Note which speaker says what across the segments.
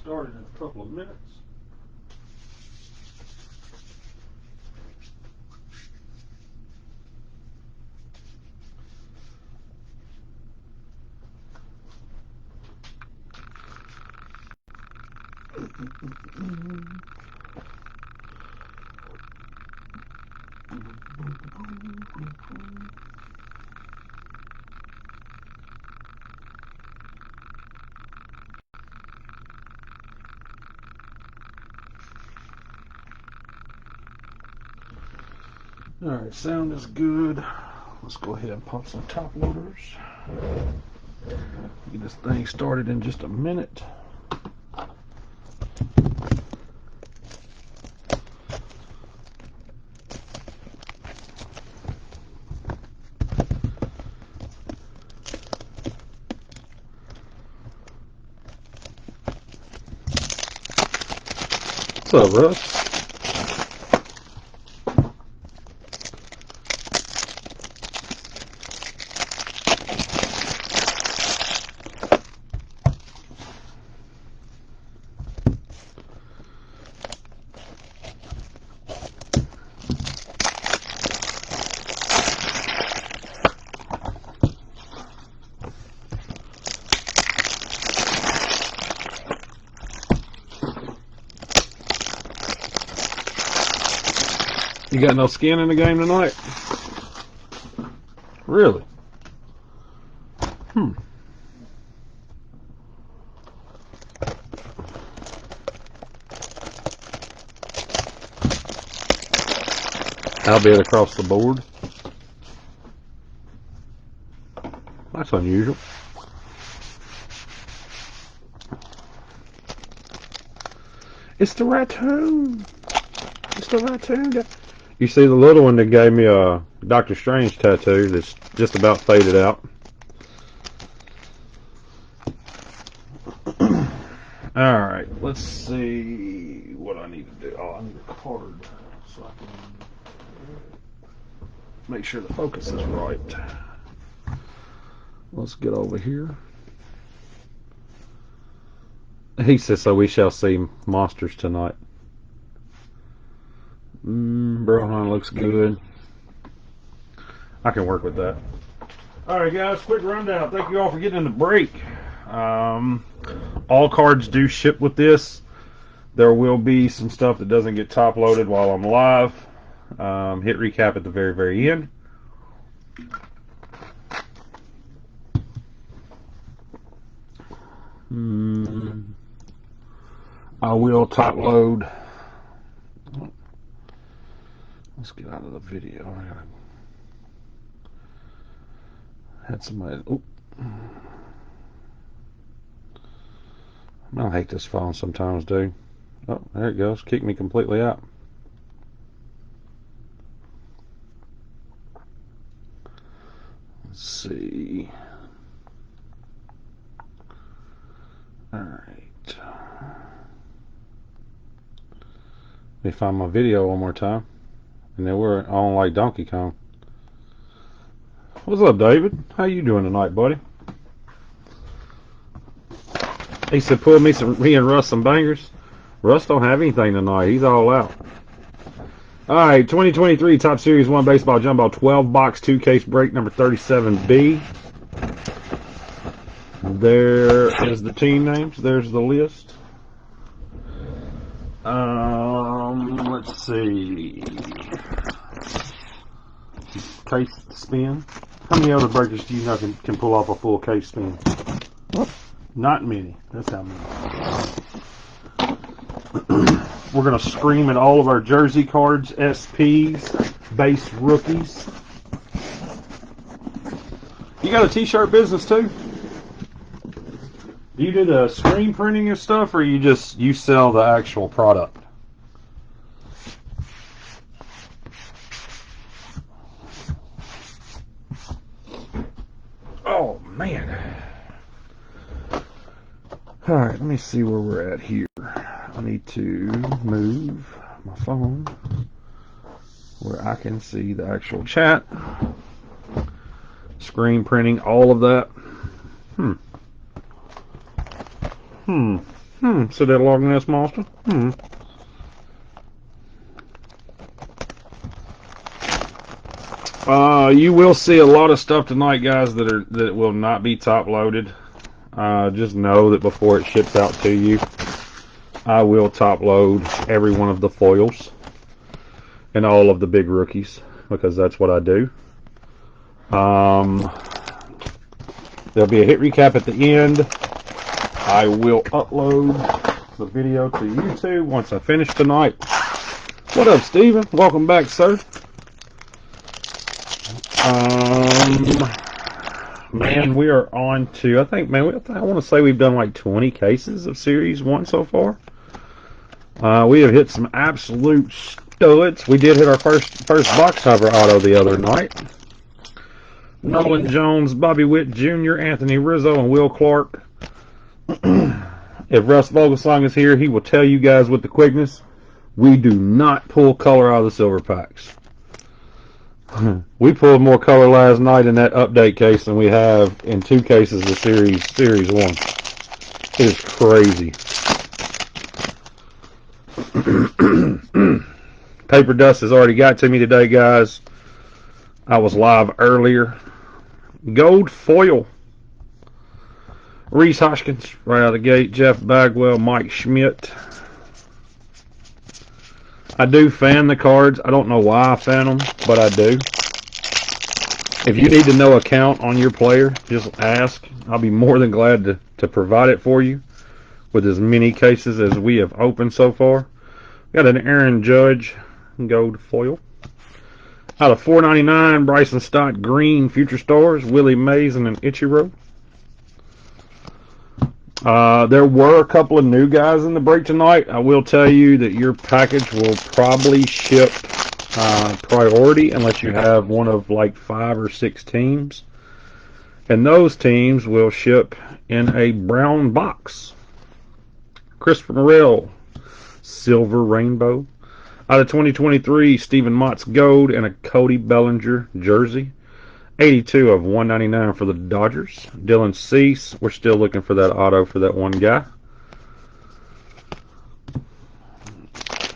Speaker 1: started in a couple of minutes. Alright, sound is good. Let's go ahead and pop some top loaders. Get this thing started in just a minute. What's up, Russ? You got no skin in the game tonight? Really? Albeit across the board. That's unusual. It's the raccoon. It's the raccoon. You see the little one that gave me a Doctor Strange tattoo that's just about faded out. Alright, let's see what I need to do. Oh, I need a card so I can make sure the focus is right. Let's get over here. He says, so we shall see monsters tonight. Brohan looks good. I can work with that. Alright guys, quick rundown. Thank you all for getting in the break. All cards do ship with this. There will be some stuff that doesn't get top loaded while I'm live. Hit recap at the very, very end. I will top load. Let's get out of the video. I had somebody. Oop. I hate this phone sometimes, dude. Oh, there it goes. Kicked me completely out. Let's see. Alright. Let me find my video one more time. And then we're on like Donkey Kong. What's up, David? How you doing tonight, buddy? He said, pull me and Russ some bangers. Russ don't have anything tonight. He's all out. Alright, 2023 Top Series 1 Baseball Jumbo 12 box 2 case break number 37B. There is the team names. There's the list. Let's see. Case spin. How many other breakers do you know can pull off a full case spin? Not many. That's how many. We're going to scream at all of our jersey cards, SPs, base rookies. You got a t-shirt business too? Do you do the screen printing and stuff, or you sell the actual product? Oh man. Alright, let me see where we're at here. I need to move my phone where I can see the actual chat. Screen printing, all of that. So that Loch Ness Monster. You will see a lot of stuff tonight, guys, that will not be top loaded. Just know that before it ships out to you, I will top load every one of the foils and all of the big rookies, because that's what I do. There'll be a hit recap at the end. I will upload the video to YouTube once I finish tonight. What up, Steven? Welcome back, sir. Man, we are on to, I think, man, I want to say we've done like 20 cases of Series 1 so far. We have hit some absolute studs. We did hit our first box cover auto the other night. Nolan Jones, Bobby Witt Jr., Anthony Rizzo, and Will Clark. If Russ Vogelsong is here, he will tell you guys with the quickness, we do not pull color out of the silver packs. We pulled more color last night in that update case than we have in 2 cases of Series 1. It is crazy. Paper dust has already got to me today, guys. I was live earlier. Gold foil. Reese Hoskins, right out of the gate. Jeff Bagwell, Mike Schmidt. I do fan the cards. I don't know why I fan them, but I do. If you need to know a count on your player, just ask. I'll be more than glad to provide it for you with as many cases as we have opened so far. Got an Aaron Judge gold foil. Out of $4.99, Bryson Stott green Future Stars, Willie Mays, and an Ichiro. There were a couple of new guys in the break tonight. I will tell you that your package will probably ship priority unless you have one of like 5 or 6 teams. And those teams will ship in a brown box. Christopher Morel, silver rainbow. Out of 2023, Stephen Mott's gold and a Cody Bellinger jersey. 82 of 199 for the Dodgers. Dylan Cease. We're still looking for that auto for that one guy.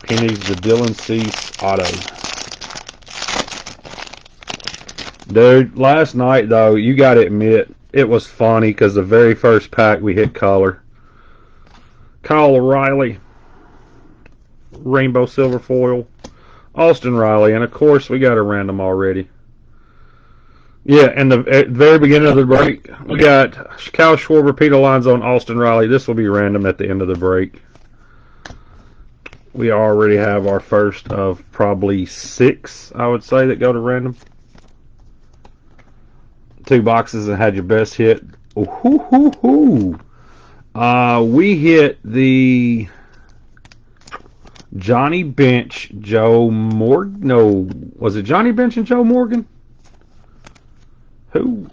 Speaker 1: He needs the Dylan Cease auto. Dude, last night, though, you got to admit, it was funny because the very first pack we hit color. Kyle O'Reilly. Rainbow silver foil. Austin Riley. And, of course, we got a random already. Yeah, and at the very beginning of the break, we got Kyle Schwarber, Pete Alonso, and Austin Riley. This will be random at the end of the break. We already have our first of probably 6, I would say, that go to random. 2 boxes and had your best hit. We hit the Johnny Bench, Joe Morgan. No, was it Johnny Bench and Joe Morgan?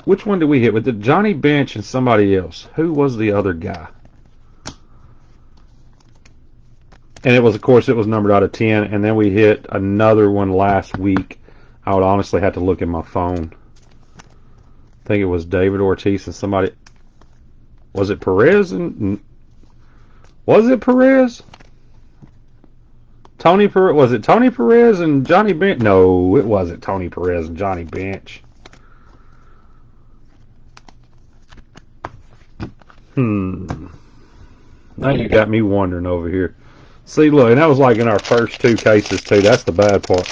Speaker 1: Which one did we hit? With the Johnny Bench and somebody else. Who was the other guy? And it was, of course, it was numbered out of 10. And then we hit another one last week. I would honestly have to look at my phone. I think it was David Ortiz and somebody. Was it Perez? Was it Perez? Tony Perez? Was it Tony Perez and Johnny Bench? No, it wasn't Tony Perez and Johnny Bench. Now you got me wondering over here. See, look, and that was like in our first 2 cases, too. That's the bad part.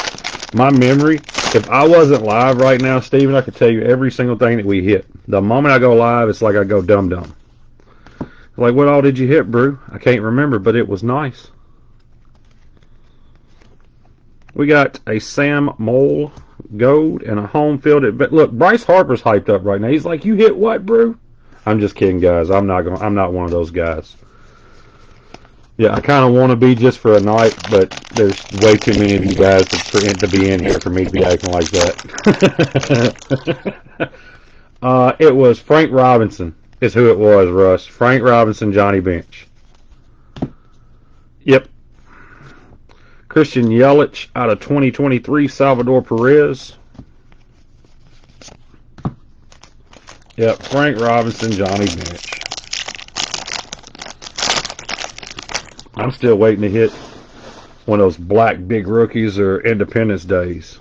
Speaker 1: My memory, if I wasn't live right now, Steven, I could tell you every single thing that we hit. The moment I go live, it's like I go dum-dum. Like, what all did you hit, Brew? I can't remember, but it was nice. We got a Sam Mole gold and a home field. But look, Bryce Harper's hyped up right now. He's like, you hit what, Brew? I'm just kidding, guys. I'm not one of those guys. Yeah, I kind of want to be just for a night, but there's way too many of you guys to be in here for me to be acting like that. It was Frank Robinson is who it was, Russ. Frank Robinson, Johnny Bench. Yep. Christian Yelich out of 2023, Salvador Perez. Yep, Frank Robinson, Johnny Bench. I'm still waiting to hit one of those black big rookies or Independence Days.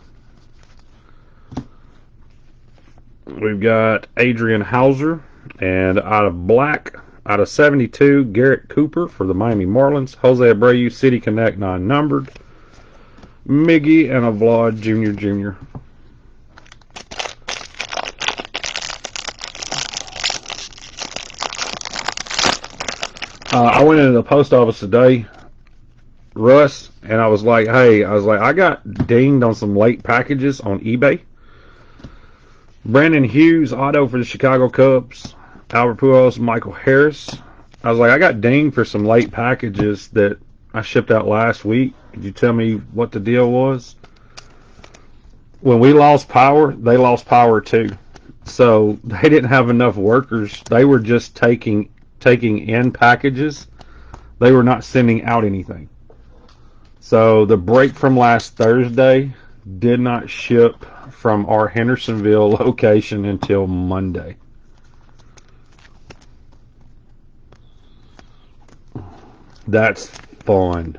Speaker 1: We've got Adrian Hauser, and out of 72, Garrett Cooper for the Miami Marlins. Jose Abreu, City Connect, non-numbered. Miggy and a Vlad Jr. I went into the post office today, Russ, and I was like, I got dinged on some late packages on eBay. Brandon Hughes, auto for the Chicago Cubs. Albert Pujols, Michael Harris. I was like, I got dinged for some late packages that I shipped out last week. Could you tell me what the deal was? When we lost power, they lost power too. So they didn't have enough workers. They were just taking in packages. They were not sending out anything. So the break from last Thursday did not ship from our Hendersonville location until Monday. That's fun.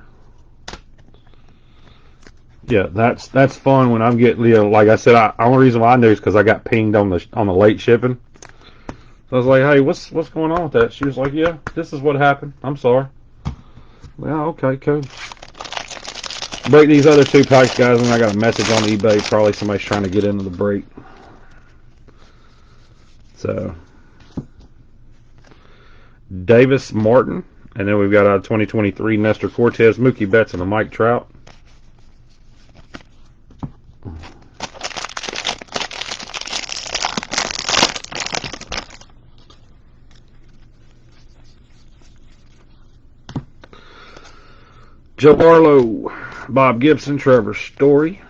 Speaker 1: Yeah, that's fun when I'm getting, like I said, the only reason why I knew is because I got pinged on the late shipping. So I was like, hey, what's going on with that? She was like, yeah, this is what happened. I'm sorry. Well, okay, cool. Break these other 2 packs, guys, and I got a message on eBay. Probably somebody's trying to get into the break. So, Davis Martin, and then we've got out of 2023 Nestor Cortez, Mookie Betts, and a Mike Trout. Joe Barlow, Bob Gibson, Trevor Story.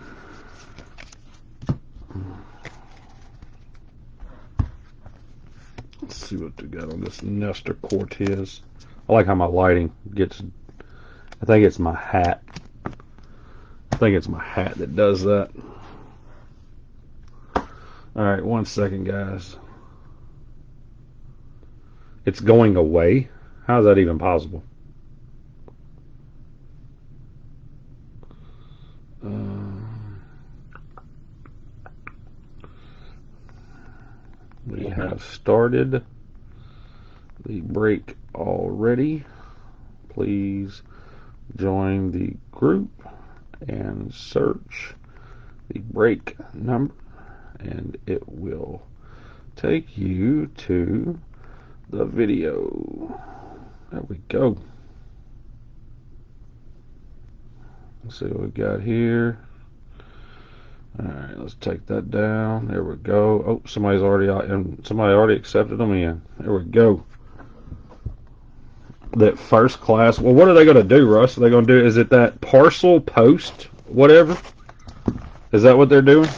Speaker 1: Let's see what we got on this Nestor Cortez. I like how my lighting gets. I think it's my hat. I think it's my hat that does that. All right, 1 second, guys. It's going away. How is that even possible? We have started the break already. Please join the group and search the break number, and it will take you to the video. There we go. Let's see what we got here. Alright, let's take that down. There we go. Oh, somebody already accepted them in. There we go. That first class. Well, what are they going to do, Russ? Are they going to do, is it that parcel post, whatever? Is that what they're doing?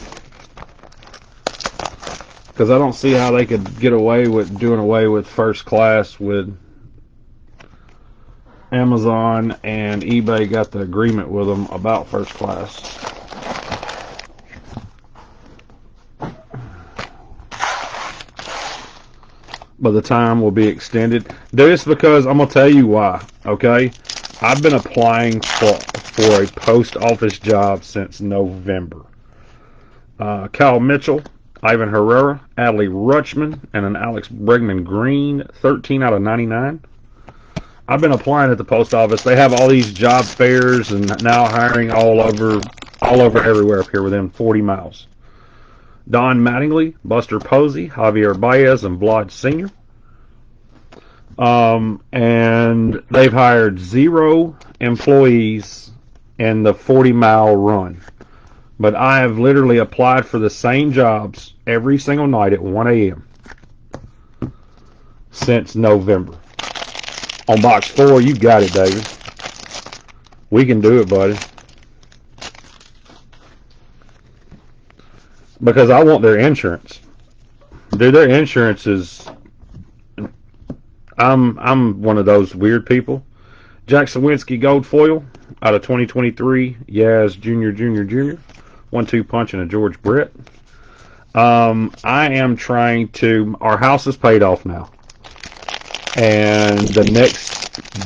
Speaker 1: Because I don't see how they could get away with doing away with first class with Amazon and eBay got the agreement with them about first class. But the time will be extended. This because I'm going to tell you why, okay? I've been applying for a post office job since November. Kyle Mitchell, Ivan Herrera, Adley Rutschman, and an Alex Bregman Green, 13 out of 99. I've been applying at the post office. They have all these job fairs and now hiring all over everywhere up here within 40 miles. Don Mattingly, Buster Posey, Javier Baez, and Vlad Sr. And they've hired 0 employees in the 40-mile run. But I have literally applied for the same jobs every single night at 1 a.m. since November. On box 4, you got it, David. We can do it, buddy. Because I want their insurance. Dude, their insurance is... I'm one of those weird people. Jack Sawinski Gold Foil out of 2023. Yaz Jr. 1-2 punch and a George Brett. I am trying to... Our house is paid off now. And the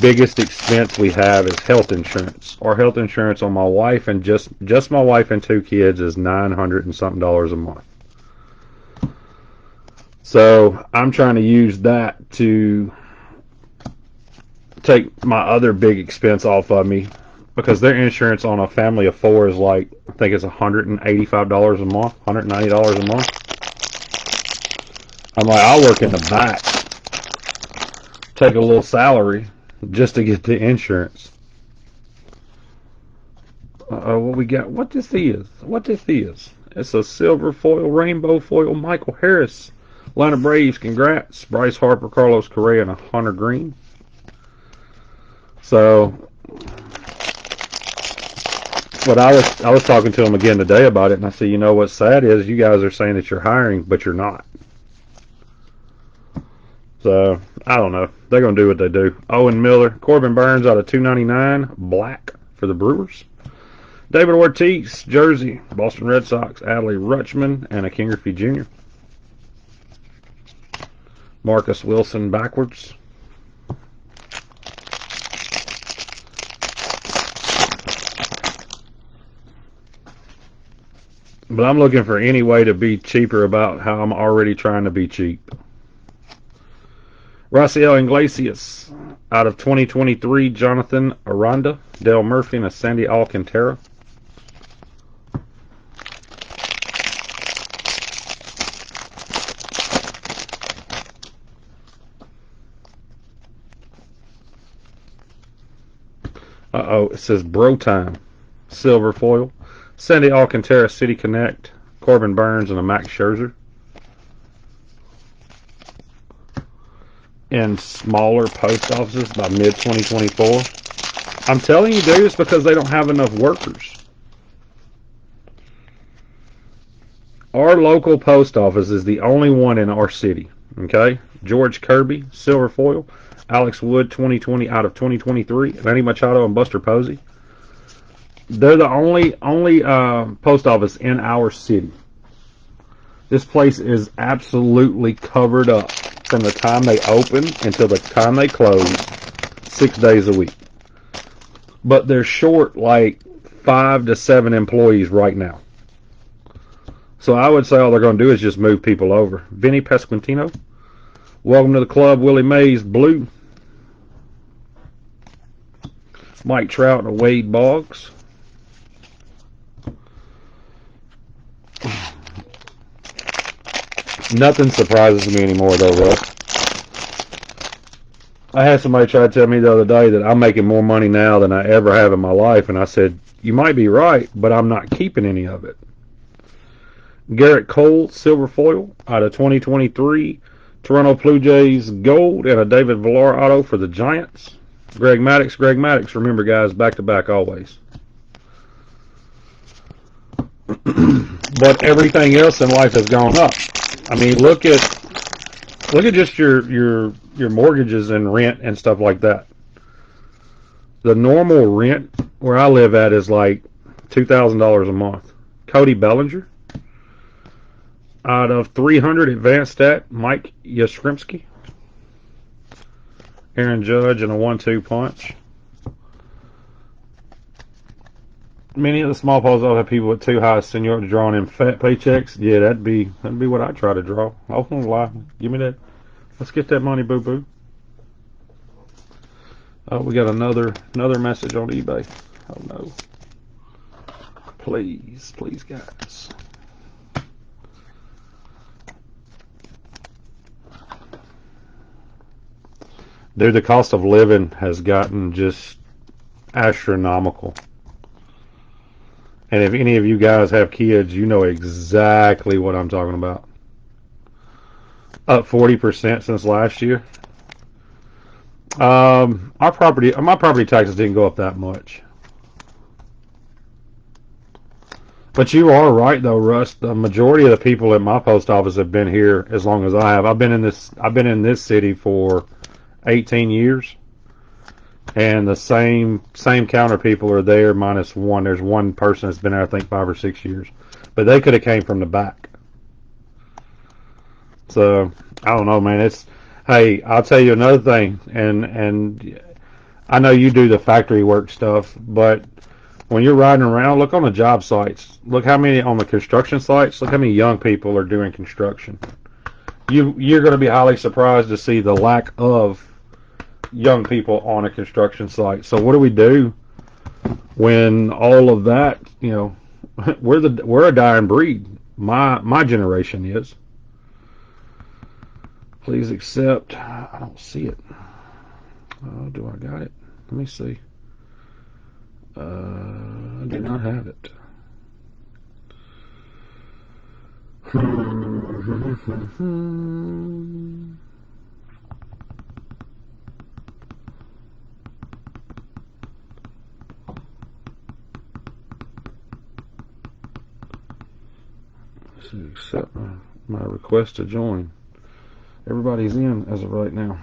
Speaker 1: biggest expense we have is health insurance. Our health insurance on my wife and just my wife and 2 kids is $900 and something a month. So I'm trying to use that to take my other big expense off of me, because their insurance on a family of 4 is like, I think it's $185 a month, $190 a month. I'm like, I'll work in the back, take a little salary just to get the insurance. What we got? What this is? It's a silver foil, rainbow foil, Michael Harris. Atlanta Braves, congrats. Bryce Harper, Carlos Correa, and a Hunter Green. So, but I was talking to him again today about it, and I said, you know what's sad is you guys are saying that you're hiring, but you're not. So, I don't know. They're going to do what they do. Owen Miller, Corbin Burns out of 299, black for the Brewers. David Ortiz, jersey, Boston Red Sox, Adley Rutschman, and a King Griffey Jr. Marcus Wilson backwards. But I'm looking for any way to be cheaper about how I'm already trying to be cheap. Raciel Iglesias out of 2023, Jonathan Aranda, Dale Murphy, and a Sandy Alcantara. It says Bro Time. Silver foil. Sandy Alcantara, City Connect, Corbin Burns, and a Max Scherzer. In smaller post offices by mid-2024. I'm telling you, dude, it's because they don't have enough workers. Our local post office is the only one in our city. Okay? George Kirby, silver foil. Alex Wood, 2020 out of 2023. Manny Machado and Buster Posey. They're the only post office in our city. This place is absolutely covered up from the time they open until the time they close, 6 days a week. But they're short like 5 to 7 employees right now. So I would say all they're going to do is just move people over. Vinny Pasquantino, welcome to the club. Willie Mays, blue. Mike Trout and Wade Boggs. Nothing surprises me anymore, though, Russ. I had somebody try to tell me the other day that I'm making more money now than I ever have in my life, and I said, you might be right, but I'm not keeping any of it. Garrett Cole, silver foil, out of 2023. Toronto Blue Jays, gold, and a David Villar auto for the Giants. Greg Maddux, remember, guys, back-to-back always. But everything else in life has gone up. I mean, look at just your mortgages and rent and stuff like that. The normal rent where I live at is like $2,000 a month. Cody Bellinger, out of 300, advanced stat, Mike Yastrzemski. Aaron Judge and a 1-2 punch. Many of the small polls will have people with too high seniority drawing in fat paychecks. Yeah, that'd be what I try to draw. I won't lie. Give me that. Let's get that money, boo boo. Oh, we got another message on eBay. Oh no. Please, guys. Dude, the cost of living has gotten just astronomical. And if any of you guys have kids, you know exactly what I'm talking about. Up 40% since last year. My property taxes didn't go up that much. But you are right, though, Russ. The majority of the people at my post office have been here as long as I have. I've been in this city for 18 years, and the same counter people are there minus one. There's one person that's been there, I think, 5 or 6 years, but they could have came from the back. So I don't know, man. Hey, I'll tell you another thing, and I know you do the factory work stuff, but when you're riding around, look on the job sites. Look how many on the construction sites. Look how many young people are doing construction. You're going to be highly surprised to see the lack of young people on a construction site. So what do we do when all of that? You know, we're a dying breed. My generation is. Please accept. I don't see it. Oh, do I got it? Let me see. I do not have it. Let's see, accept my request to join. Everybody's in as of right now.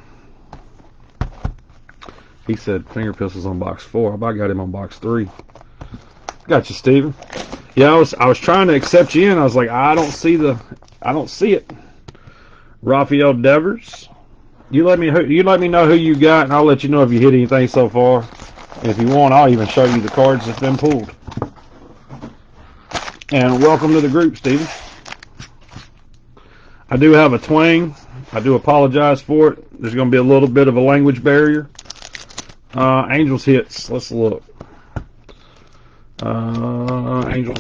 Speaker 1: He said finger pistols on box 4. I got him on box 3. Got you, Steven. Yeah, I was trying to accept you in. I was like, I don't see it. Rafael Devers. You let me know who you got, and I'll let you know if you hit anything so far. And if you want, I'll even show you the cards that's been pulled. And welcome to the group, Steven. I do have a twang. I do apologize for it. There's going to be a little bit of a language barrier. Angels hits. Let's look. Angels.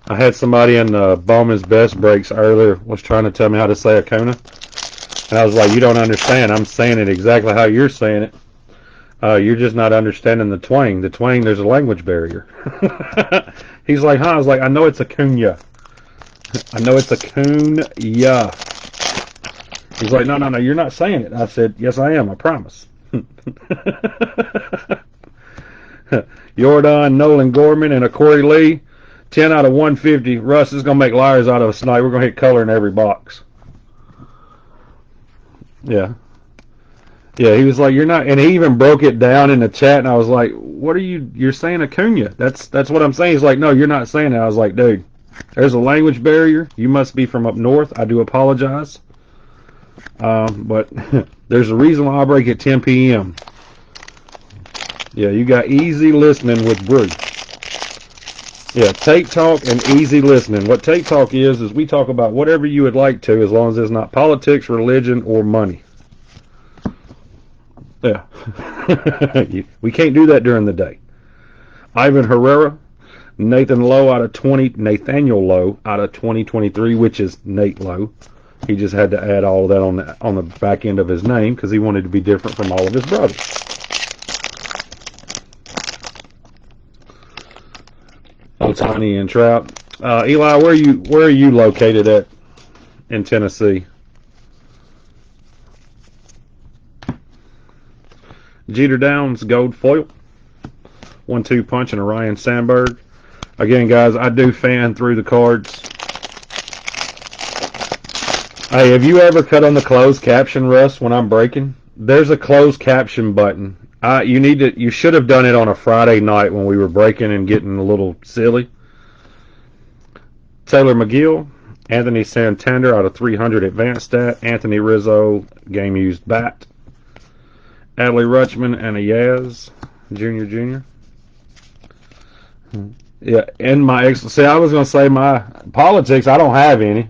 Speaker 1: I had somebody in Bowman's Best Breaks earlier was trying to tell me how to say Acuna. And I was like, you don't understand. I'm saying it exactly how you're saying it. You're just not understanding the twang. The twang, there's a language barrier. He's like, huh? I was like, I know it's Acuna. I know it's Acuna. He's like, no, you're not saying it. I said, yes, I am. I promise. Jordan, Nolan Gorman, and a Corey Lee. 10 out of 150. Russ is going to make liars out of us tonight. We're going to hit color in every box. Yeah. Yeah, he was like, you're not, and he even broke it down in the chat, and I was like, what are you're saying Acuna. That's what I'm saying. He's like, no, you're not saying that. I was like, dude, there's a language barrier. You must be from up north. I do apologize. But there's a reason why I break at 10 p.m. Yeah, you got easy listening with Bruce. Yeah, Take Talk and easy listening. What Take Talk is we talk about whatever you would like to, as long as it's not politics, religion, or money. Yeah. We can't do that during the day. Ivan Herrera, Nathaniel Lowe out of 2023, which is Nate Lowe. He just had to add all of that on the back end of his name because he wanted to be different from all of his brothers. Ohtani and Trout. Eli, where are you located at in Tennessee? Jeter Downs, gold foil. 1-2 punch and a Ryan Sandberg. Again, guys, I do fan through the cards. Hey, have you ever cut on the closed caption, Russ, when I'm breaking? There's a closed caption button. You should have done it on a Friday night when we were breaking and getting a little silly. Taylor McGill, Anthony Santander out of 300 advanced stat, Anthony Rizzo, game used bat. Adley Rutschman and a Yaz, Jr. Yeah, and I was going to say my politics, I don't have any.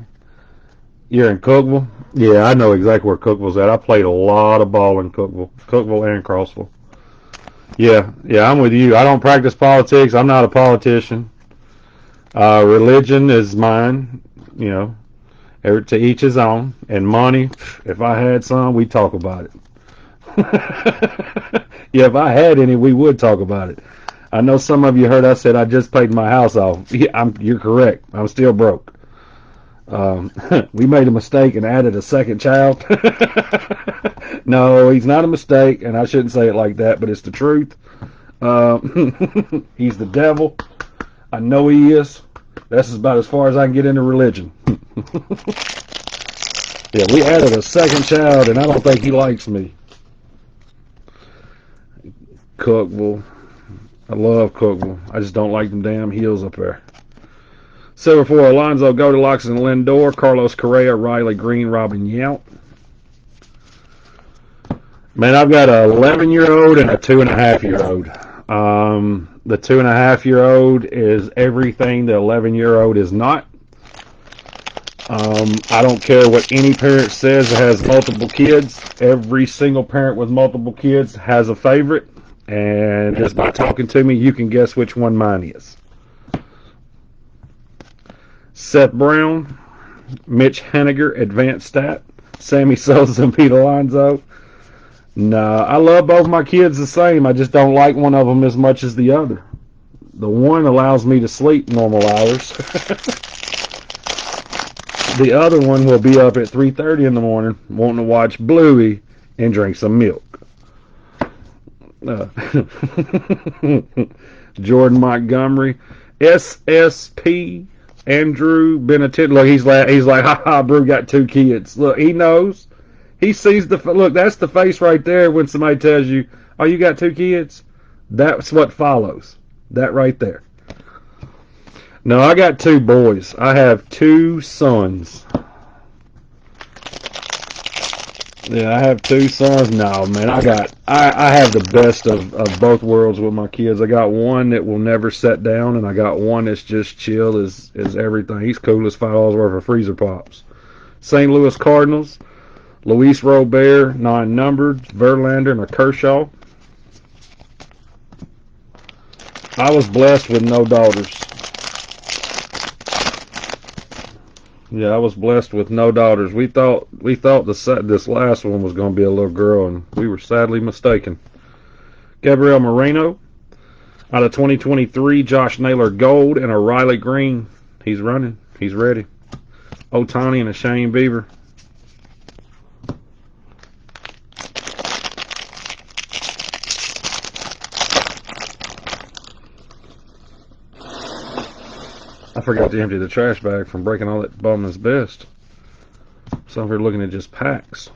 Speaker 1: You're in Cookeville? Yeah, I know exactly where Cookeville's at. I played a lot of ball in Cookeville and Crossville. Yeah, I'm with you. I don't practice politics. I'm not a politician. Religion is mine, to each his own. And money, if I had some, we'd talk about it. Yeah, if I had any, we would talk about it. I know some of you heard I said I just paid my house off. Yeah, you're correct. I'm still broke. We made a mistake and added a second child. No, he's not a mistake, and I shouldn't say it like that, but it's the truth. He's the devil. I know he is. That's about as far as I can get into religion. Yeah, we added a second child, and I don't think he likes me. Cookeville. I love Cookeville. I just don't like them damn hills up there. Silver foil, Alonzo Goldilocks and Lindor, Carlos Correa, Riley Green, Robin Yount. Man, I've got an 11-year-old and a 2.5-year-old. The 2.5-year-old is everything the 11-year-old is not. I don't care what any parent says that has multiple kids. Every single parent with multiple kids has a favorite. And just by talking to me, you can guess which one mine is. Seth Brown, Mitch Haniger, Advanced Stat, Sammy Sosa, and Pete Alonso. No, I love both my kids the same. I just don't like one of them as much as the other. The one allows me to sleep normal hours. The other one will be up at 3:30 in the morning wanting to watch Bluey and drink some milk. Jordan Montgomery, SSP, Andrew Benatit. Look, he's like, haha, Brew got 2 kids. Look, he knows. He sees look, that's the face right there when somebody tells you, oh, you got 2 kids? That's what follows. That right there. No, I got 2 boys. I have 2 sons. Yeah, I have 2 sons. No, man, I have the best of both worlds with my kids. I got one that will never set down, and I got one that's just chill as everything. He's cool as $5 worth of freezer pops. St. Louis Cardinals, Luis Robert, non-numbered, Verlander, and a Kershaw. I was blessed with no daughters. Yeah, I was blessed with no daughters. We thought this last one was going to be a little girl, and we were sadly mistaken. Gabriel Moreno, out of 2023, Josh Naylor Gold and a Riley Green. He's running. He's ready. Ohtani and a Shane Bieber. I forgot to empty the trash bag from breaking all that Bowman's Best. So I'm here looking at just packs.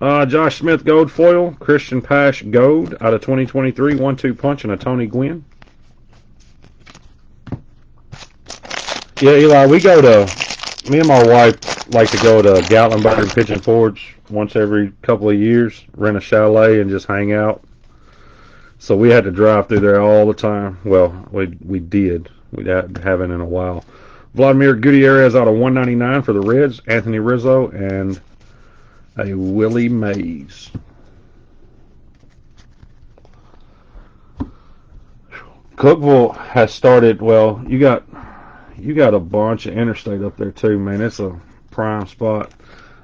Speaker 1: Josh Smith Gold Foil, Christian Pash Gold out of 2023, 1-2 punch and a Tony Gwynn. Yeah, Eli, me and my wife like to go to Gatlinburg and Pigeon Forge once every couple of years, rent a chalet and just hang out. So we had to drive through there all the time. Well, we did. We haven't in a while. Vladimir Gutierrez out of 199 for the Reds. Anthony Rizzo and a Willie Mays. Cookeville has started. Well, you got a bunch of interstate up there too, man. It's a prime spot.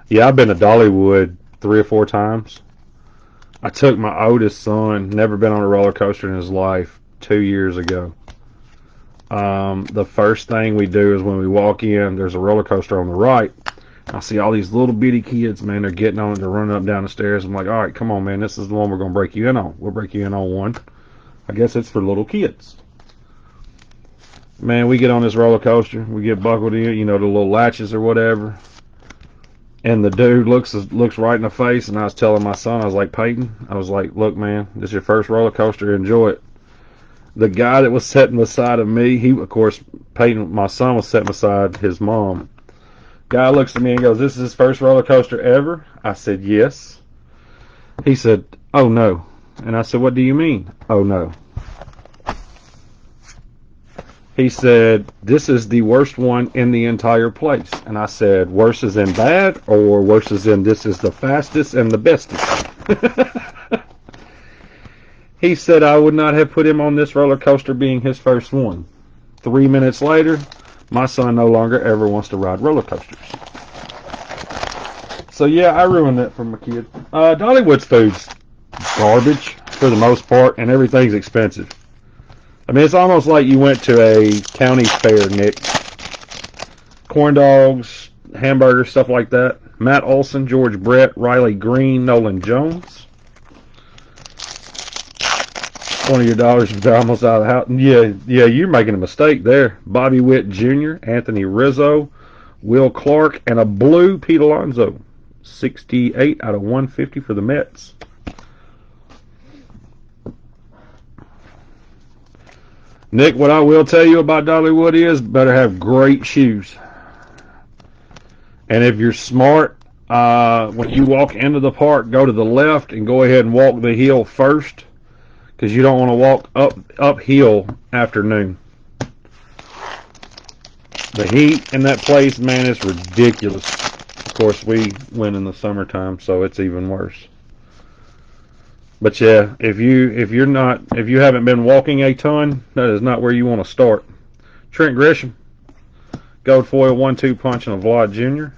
Speaker 1: Yeah, I've been to Dollywood 3 or 4 times. I took my oldest son, never been on a roller coaster in his life, 2 years ago. The first thing we do is when we walk in, there's a roller coaster on the right. I see all these little bitty kids, man. They're getting on it. They're running up and down the stairs. I'm like, all right, come on, man. This is the one we're going to break you in on. We'll break you in on one. I guess it's for little kids. Man, we get on this roller coaster. We get buckled in, the little latches or whatever. And the dude looks right in the face. And I was telling my son, I was like, Peyton, I was like, look, man, this is your first roller coaster. Enjoy it. The guy that was sitting beside of me, of course, Peyton, my son, was sitting beside his mom. Guy looks at me and goes, this is his first roller coaster ever? I said, yes. He said, oh, no. And I said, what do you mean, oh, no? He said, this is the worst one in the entire place. And I said, worse as in bad, or worse as in this is the fastest and the bestest? He said I would not have put him on this roller coaster being his first one. 3 minutes later, my son no longer ever wants to ride roller coasters. So yeah, I ruined that for my kid. Dollywood's food's garbage for the most part, and everything's expensive. I mean, it's almost like you went to a county fair, Nick. Corn dogs, hamburgers, stuff like that. Matt Olson, George Brett, Riley Green, Nolan Jones. One of your daughters is almost out of the house. Yeah, you're making a mistake there. Bobby Witt Jr., Anthony Rizzo, Will Clark, and a blue Pete Alonso. 68 out of 150 for the Mets. Nick, what I will tell you about Dollywood is better have great shoes. And if you're smart, when you walk into the park, go to the left and go ahead and walk the hill first, because you don't want to walk uphill after noon. The heat in that place, man, is ridiculous. Of course, we went in the summertime, so it's even worse. But yeah, if you haven't been walking a ton, that is not where you want to start. Trent Grisham, gold foil 1-2 punch and a Vlad Jr.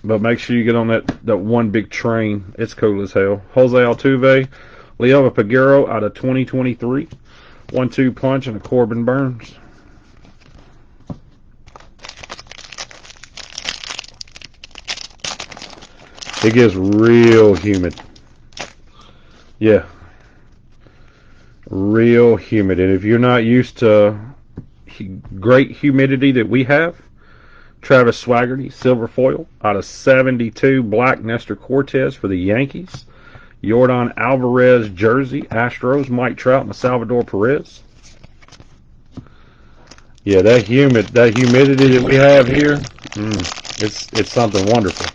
Speaker 1: But make sure you get on that one big train. It's cool as hell. Jose Altuve, Liover Peguero out of 2023. 1-2 punch and a Corbin Burns. It gets real humid. Yeah. Real humid. And if you're not used to great humidity that we have, Travis Swaggerty, silver foil, out of 72, black Nestor Cortez for the Yankees. Yordan Alvarez jersey, Astros, Mike Trout, and Salvador Perez. Yeah, that humidity that we have here, it's something wonderful.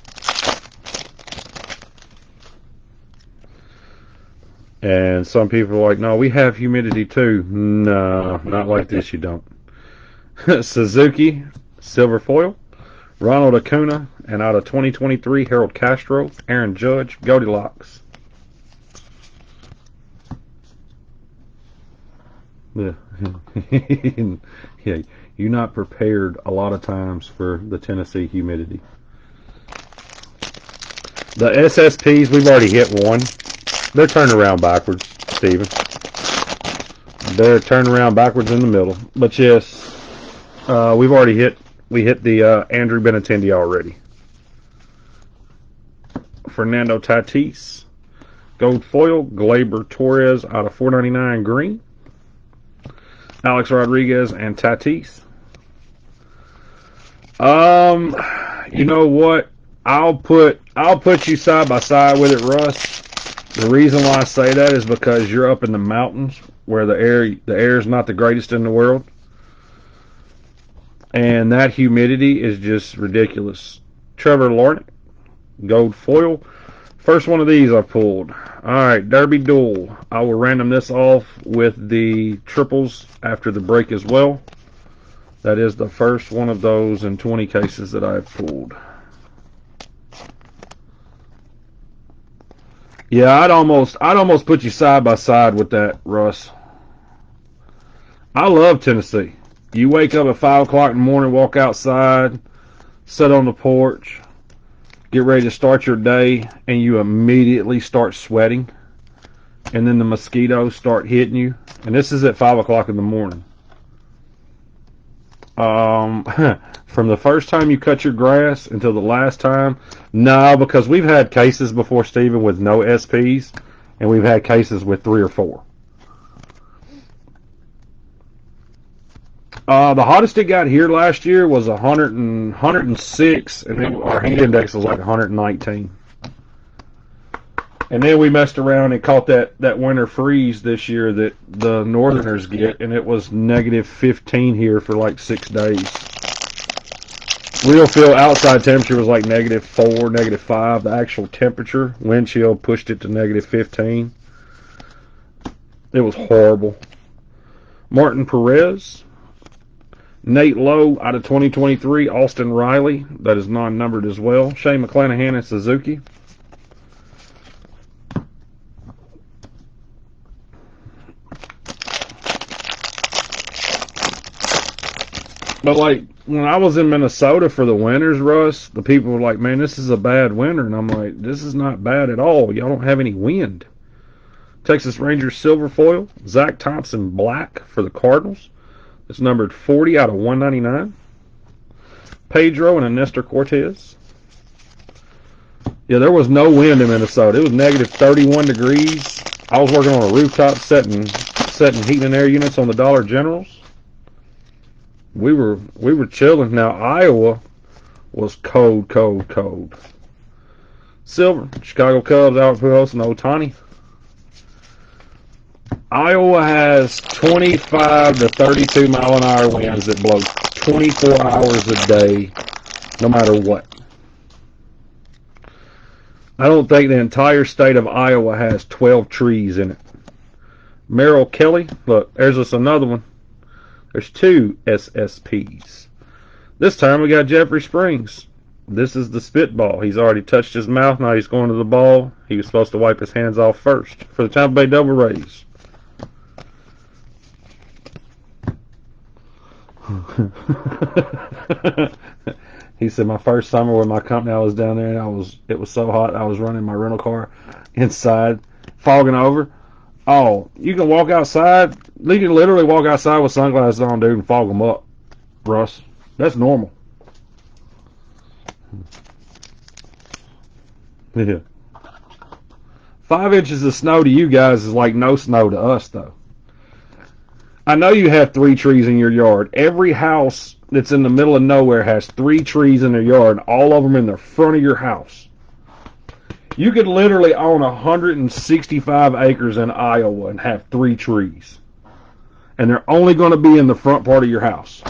Speaker 1: And some people are like, no, we have humidity too. No, not like this, you don't. Suzuki, silver foil, Ronald Acuna, and out of 2023, Harold Castro, Aaron Judge, Goldilocks. Yeah. Yeah, you're not prepared a lot of times for the Tennessee humidity. The SSPs, we've already hit one. They're turning around backwards, Steven. They're turning around backwards in the middle. But yes, we've already hit the Andrew Benintendi already. Fernando Tatis, gold foil, Gleyber Torres out of 499 green. Alex Rodriguez and Tatis. You know what? I'll put you side by side with it, Russ. The reason why I say that is because you're up in the mountains where the air is not the greatest in the world. And that humidity is just ridiculous. Trevor Larnach, gold foil. First one of these I pulled. Alright, Derby Duel. I will random this off with the triples after the break as well. That is the first one of those in 20 cases that I've pulled. Yeah, I'd almost put you side by side with that, Russ. I love Tennessee. You wake up at 5 o'clock in the morning, walk outside, sit on the porch, get ready to start your day, and you immediately start sweating. And then the mosquitoes start hitting you. And this is at 5 o'clock in the morning. From the first time you cut your grass until the last time, no, because we've had cases before, Steven, with no SPs, and we've had cases with 3 or 4. The hottest it got here last year was 106, and then our heat index was like 119. And then we messed around and caught that winter freeze this year that the northerners get, and it was negative 15 here for like 6 days. Real feel outside temperature was like negative 4, negative 5. The actual temperature, wind chill, pushed it to negative 15. It was horrible. Martin Perez. Nate Lowe out of 2023. Austin Riley, that is non-numbered as well. Shane McClanahan and Suzuki. But like when I was in Minnesota for the winters, Russ, the people were like, man, this is a bad winter. And I'm like, this is not bad at all. Y'all don't have any wind. Texas Rangers silver foil. Zach Thompson black for the Cardinals. It's numbered 40 out of 199. Pedro and a Nestor Cortez. Yeah, there was no wind in Minnesota. It was negative 31 degrees. I was working on a rooftop setting heating and air units on the Dollar Generals. We were chilling. Now Iowa was cold, cold, cold. Silver, Chicago Cubs, Albert Pujols, and Ohtani. Iowa has 25 to 32 mile an hour winds that blow 24 hours a day, no matter what. I don't think the entire state of Iowa has 12 trees in it. Merrill Kelly, look, there's just another one. There's 2 SSPs. This time we got Jeffrey Springs. This is the spitball. He's already touched his mouth. Now he's going to the ball. He was supposed to wipe his hands off first for the Tampa Bay Devil Rays. He said, my first summer with my company, I was down there and it was so hot, I was running my rental car inside, fogging over. Oh, you can walk outside. You can literally walk outside with sunglasses on, dude, and fog them up, Russ. That's normal. Yeah. 5 inches of snow to you guys is like no snow to us, though. I know you have 3 trees in your yard. Every house that's in the middle of nowhere has 3 trees in their yard, all of them in the front of your house. You could literally own 165 acres in Iowa and have 3 trees. And they're only going to be in the front part of your house.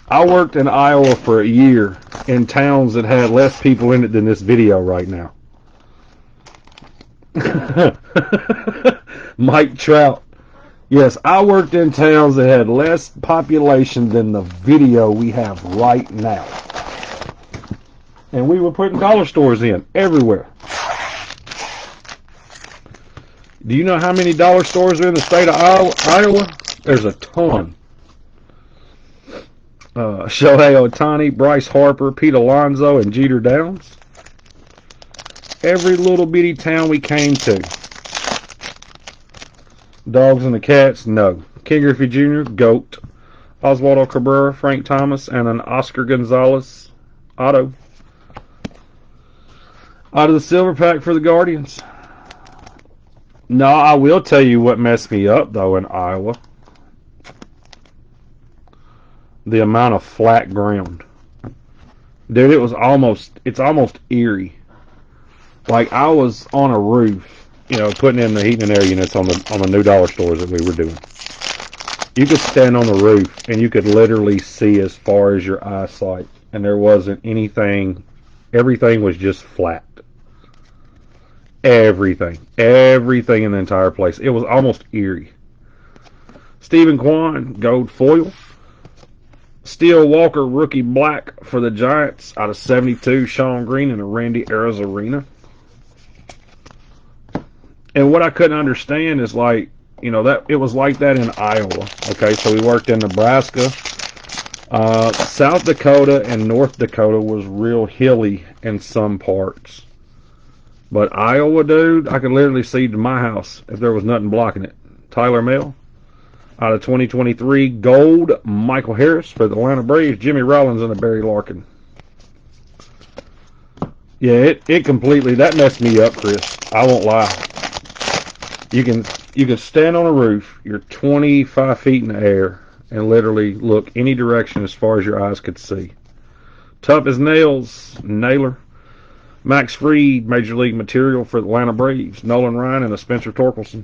Speaker 1: I worked in Iowa for a year in towns that had less people in it than this video right now. Mike Trout. Yes, I worked in towns that had less population than the video we have right now. And we were putting dollar stores in everywhere. Do you know how many dollar stores are in the state of Iowa? There's a ton. Shohei Ohtani, Bryce Harper, Pete Alonso, and Jeter Downs. Every little bitty town we came to. Dogs and the Cats, no. Ken Griffey Jr., GOAT. Oswaldo Cabrera, Frank Thomas, and an Oscar Gonzalez auto. Out of the silver pack for the Guardians. No, I will tell you what messed me up, though, in Iowa. The amount of flat ground. Dude, it's almost eerie. Like, I was on a roof, putting in the heating and air units on the new dollar stores that we were doing. You could stand on the roof and you could literally see as far as your eyesight, and there wasn't anything. Everything was just flat. Everything in the entire place. It was almost eerie. Stephen Kwan, gold foil. Steele Walker, rookie black for the Giants out of 72. Sean Green and a Randy Arozarena. And what I couldn't understand is that it was like that in Iowa. Okay, so we worked in Nebraska. South Dakota and North Dakota was real hilly in some parts. But Iowa, dude, I could literally see to my house if there was nothing blocking it. Tyler Mail, out of 2023, gold, Michael Harris for the Atlanta Braves, Jimmy Rollins, and a Barry Larkin. Yeah, it completely, that messed me up, Chris. I won't lie. You can stand on a roof, you're 25 feet in the air, and literally look any direction as far as your eyes could see. Tough as nails, Naylor. Max Fried, Major League material for the Atlanta Braves. Nolan Ryan and a Spencer Torkelson.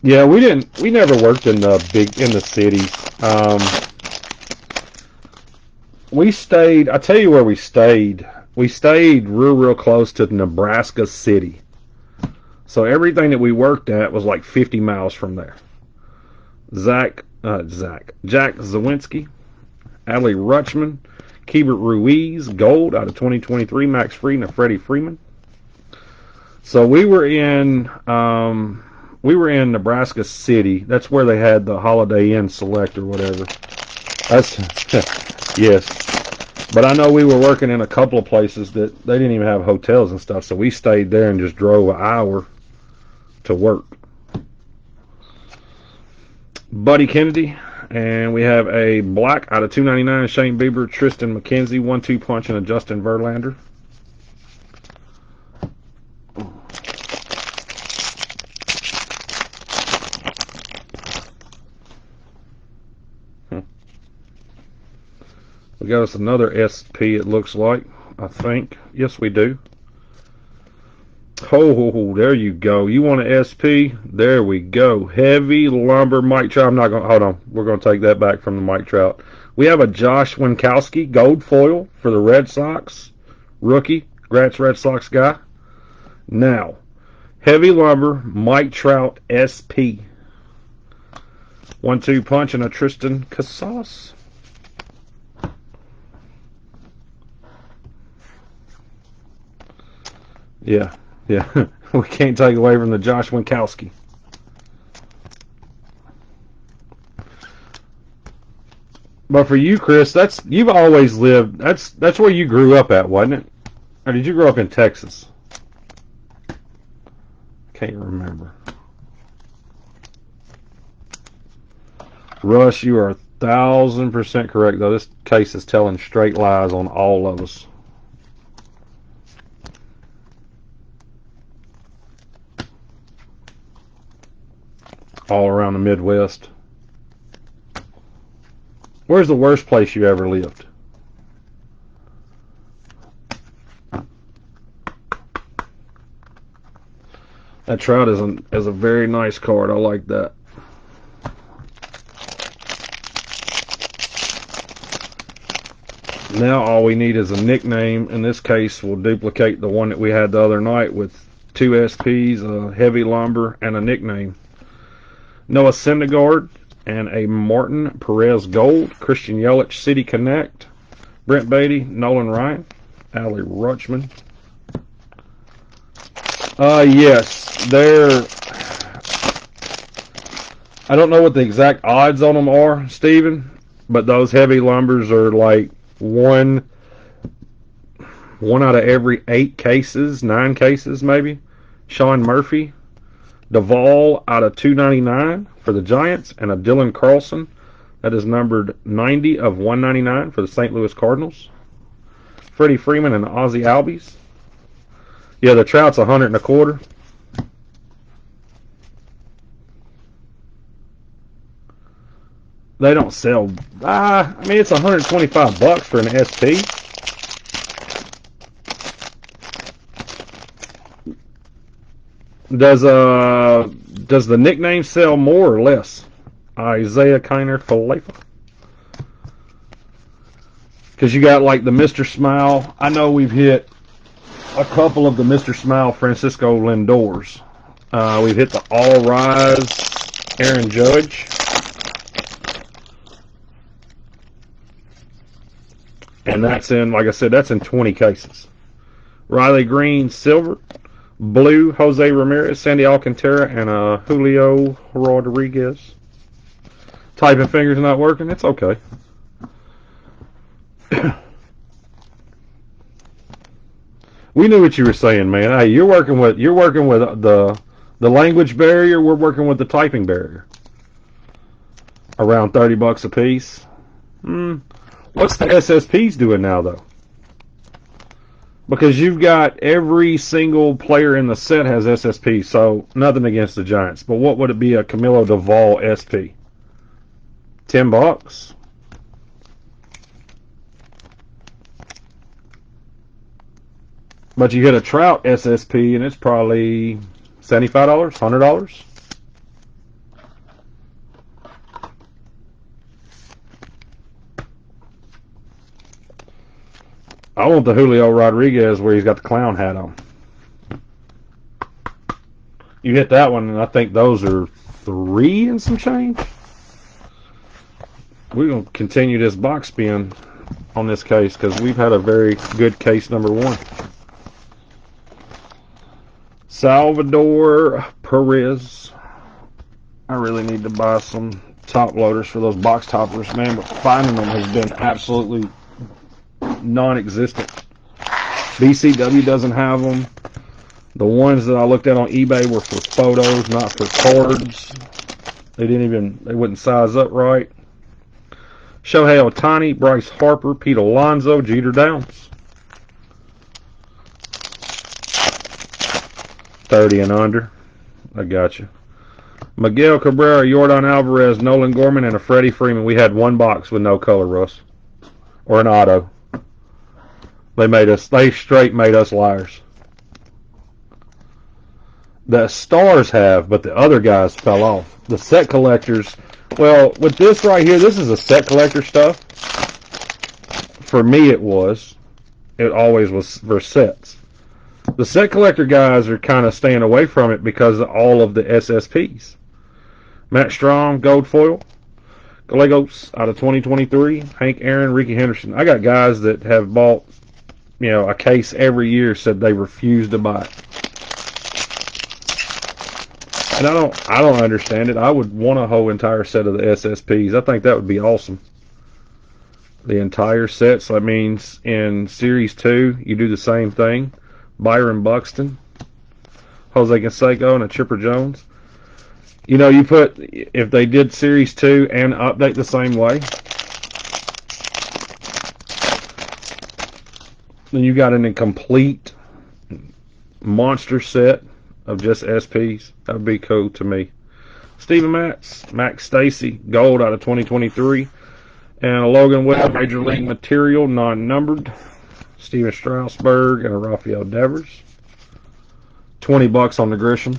Speaker 1: Yeah, we never worked in the cities. We stayed, I tell you where we stayed. We stayed real close to Nebraska City. So everything that we worked at was like 50 miles from there. Jack Zawinski, Adley Rutschman, Keibert Ruiz, gold out of 2023, Max Fried and Freddie Freeman. So we were in Nebraska City. That's where they had the Holiday Inn Select or whatever. That's yes. But I know we were working in a couple of places that they didn't even have hotels and stuff, so we stayed there and just drove an hour to work. Buddy Kennedy, and we have a black out of 299, Shane Bieber, Tristan McKenzie, 1-2 punch, and a Justin Verlander. We got us another SP, it looks like. I think. Yes, we do. Oh, there you go. You want an SP? There we go. Heavy lumber Mike Trout. I'm not going to, hold on. We're going to take that back from the Mike Trout. We have a Josh Winkowski gold foil for the Red Sox. Rookie. Congrats, Red Sox guy. Now, heavy lumber Mike Trout SP. 1-2 punch and a Tristan Casas. Yeah. Yeah, we can't take away from the Josh Winkowski. But for you, Chris, you've always lived. That's where you grew up at, wasn't it? Or did you grow up in Texas? Can't remember. Russ, you are 1,000% correct, though. This case is telling straight lies on all of us. All around the Midwest. Where's the worst place you ever lived? That Trout is a very nice card. I like that. Now all we need is a nickname. In this case, we'll duplicate the one that we had the other night with 2 SPs, a heavy lumber, and a nickname. Noah Syndergaard and a Martin Perez Gold. Christian Yelich, City Connect. Brent Beatty, Nolan Ryan. Allie Rutschman. Yes, they're... I don't know what the exact odds on them are, Steven, but those heavy lumbers are like one out of every 8 cases, 9 cases maybe. Sean Murphy. Duvall out of 299 for the Giants, and a Dylan Carlson that is numbered 90 of 199 for the St. Louis Cardinals. Freddie Freeman and Ozzie Albies. Yeah, the Trout's 125. They don't sell. I mean, it's $125 for an SP. Does the nickname sell more or less? Isaiah Kiner Falefa. Because you got like the Mr. Smile. I know we've hit a couple of the Mr. Smile Francisco Lindors. We've hit the All Rise Aaron Judge. And that's in, like I said, that's in 20 cases. Riley Green Silver. Blue, Jose Ramirez, Sandy Alcantara, and Julio Rodriguez. Typing fingers not working. It's okay. We knew what you were saying, man. Hey, you're working with the language barrier. We're working with the typing barrier. Around $30 a piece. What's the SSPs doing now, though? Because you've got every single player in the set has SSP, so nothing against the Giants. But what would it be a Camilo Duvall SP? $10? But you get a Trout SSP and it's probably $75, $100. I want the Julio Rodriguez where he's got the clown hat on. You hit that one, and I think those are 3 and some change. We're going to continue this box spin on this case because we've had a very good case number 1. Salvador Perez. I really need to buy some top loaders for those box toppers, man, but finding them has been absolutely non-existent. BCW doesn't have them. The ones that I looked at on eBay were for photos, not for cards. They wouldn't size up right. Shohei Ohtani, Bryce Harper, Pete Alonso, Jeter Downs. 30 and under. I got you. Miguel Cabrera, Yordan Alvarez, Nolan Gorman, and a Freddie Freeman. We had one box with no color, Russ. or an auto. They straight made us liars. The stars have, but the other guys fell off. The set collectors, well, with this right here, this is a set collector stuff. For me, it was. It always was for sets. The set collector guys are kind of staying away from it because of all of the SSPs. Matt Strom, gold foil. Gallegos out of 2023. Hank Aaron, Ricky Henderson. I got guys that have bought, a case every year, said they refuse to buy it. And I don't understand it. I would want a whole entire set of the SSPs. I think that would be awesome. The entire set. So that means in Series 2, you do the same thing. Byron Buxton, Jose Canseco, and a Chipper Jones. You put, if they did Series 2 and update the same way, then you got an incomplete monster set of just SPs. That would be cool to me. Steven Matz, Max Stacy, gold out of 2023. And a Logan Webb, Major League Material, non-numbered. Steven Strasburg and a Rafael Devers. $20 on the Grisham.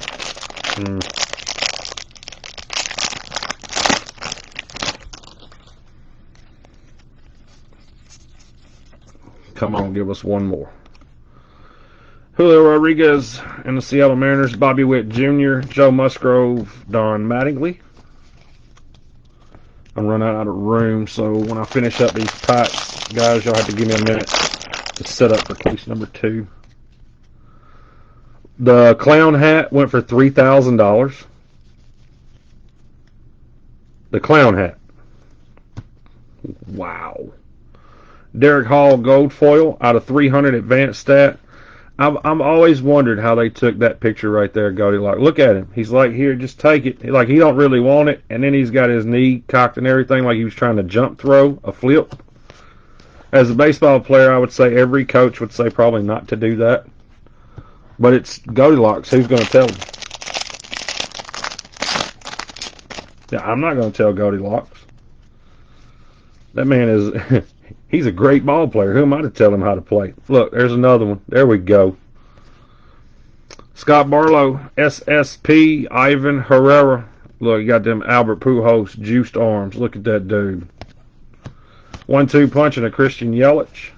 Speaker 1: Come on, give us one more. Julio Rodriguez and the Seattle Mariners, Bobby Witt Jr., Joe Musgrove, Don Mattingly. I'm running out of room, so when I finish up these packs, guys, y'all have to give me a minute to set up for case number 2. The clown hat went for $3,000. The clown hat. Wow. Derek Hall gold foil out of 300 advanced stat. I've always wondered how they took that picture right there, Goldilocks. Look at him. He's like, here, just take it. Like, he don't really want it. And then he's got his knee cocked and everything like he was trying to jump throw, a flip. As a baseball player, I would say every coach would say probably not to do that. But it's Goldilocks. Who's going to tell him? Yeah, I'm not going to tell Goldilocks. That man is... He's a great ball player. Who am I to tell him how to play? Look, there's another one. There we go. Scott Barlow, SSP, Ivan Herrera. Look, you got them Albert Pujols juiced arms. Look at that dude. 1-2 punch and a Christian Yelich.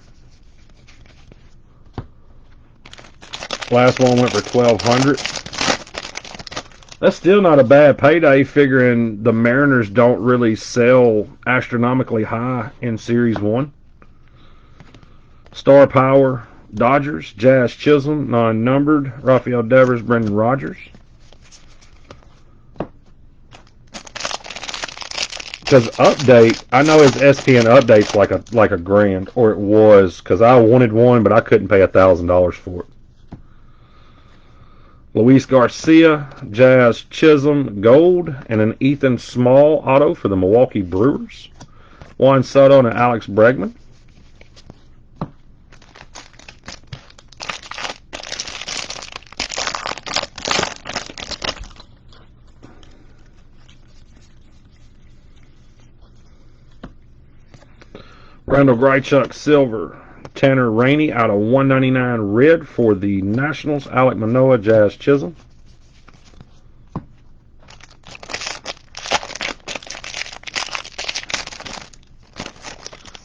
Speaker 1: Last one went for $1,200. That's still not a bad payday, figuring the Mariners don't really sell astronomically high in Series 1. Star Power, Dodgers, Jazz Chisholm, non-numbered, Rafael Devers, Brendan Rodgers. Because update, I know his SPN update's like a grand, or it was, because I wanted one, but I couldn't pay $1,000 for it. Luis Garcia, Jazz Chisholm, gold, and an Ethan Small auto for the Milwaukee Brewers. Juan Soto and Alex Bregman. Randall Grichuk, silver. Tanner Rainey out of 199 red for the Nationals. Alek Manoah, Jazz Chisholm.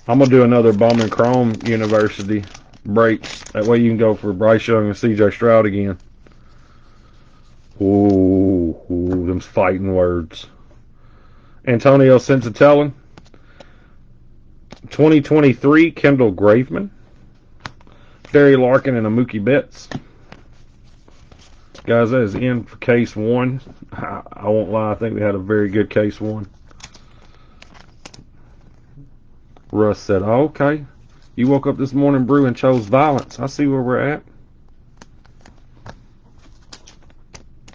Speaker 1: I'm going to do another Bowman Chrome University breaks. That way you can go for Bryce Young and CJ Stroud again. Ooh, them's fighting words. Antonio Sensatellin. 2023 Kendall Graveman. Barry Larkin and a Mookie Betts. Guys, that is in for case 1. I won't lie, I think we had a very good case 1. Russ said, oh, okay. You woke up this morning, Brew, and chose violence. I see where we're at.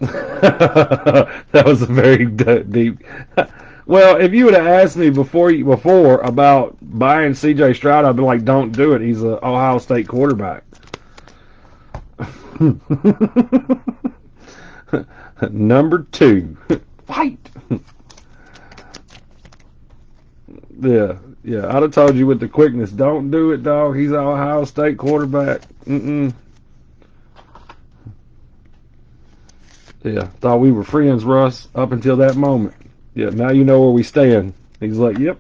Speaker 1: That was a very deep. Well, if you would have asked me before about buying CJ Stroud, I'd be like, don't do it. He's an Ohio State quarterback. Number 2. Fight. Yeah. Yeah, I'd have told you with the quickness. Don't do it, dog. He's an Ohio State quarterback. Yeah, thought we were friends, Russ, up until that moment. Yeah, now you know where we stand. He's like, yep.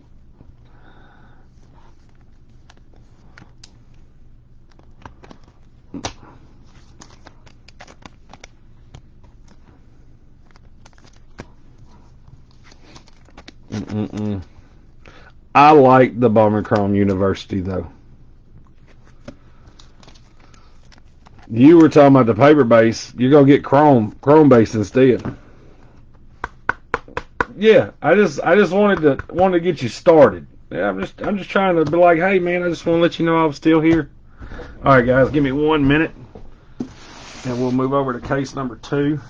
Speaker 1: I like the Bowman Chrome University, though. You were talking about the paper base. You're gonna get chrome base instead. Yeah, I just wanted to get you started. Yeah, I'm just trying to be like, hey man, I just want to let you know I was still here. All right, guys, give me 1 minute, and we'll move over to case number 2.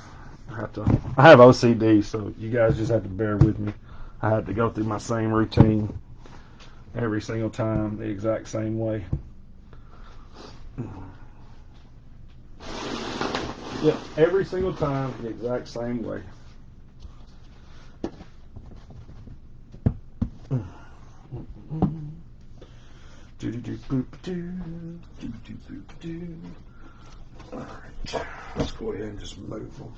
Speaker 1: I have OCD, so you guys just have to bear with me. I had to go through my same routine every single time, the exact same way. Yep, every single time, the exact same way. Alright, let's go ahead and just move them.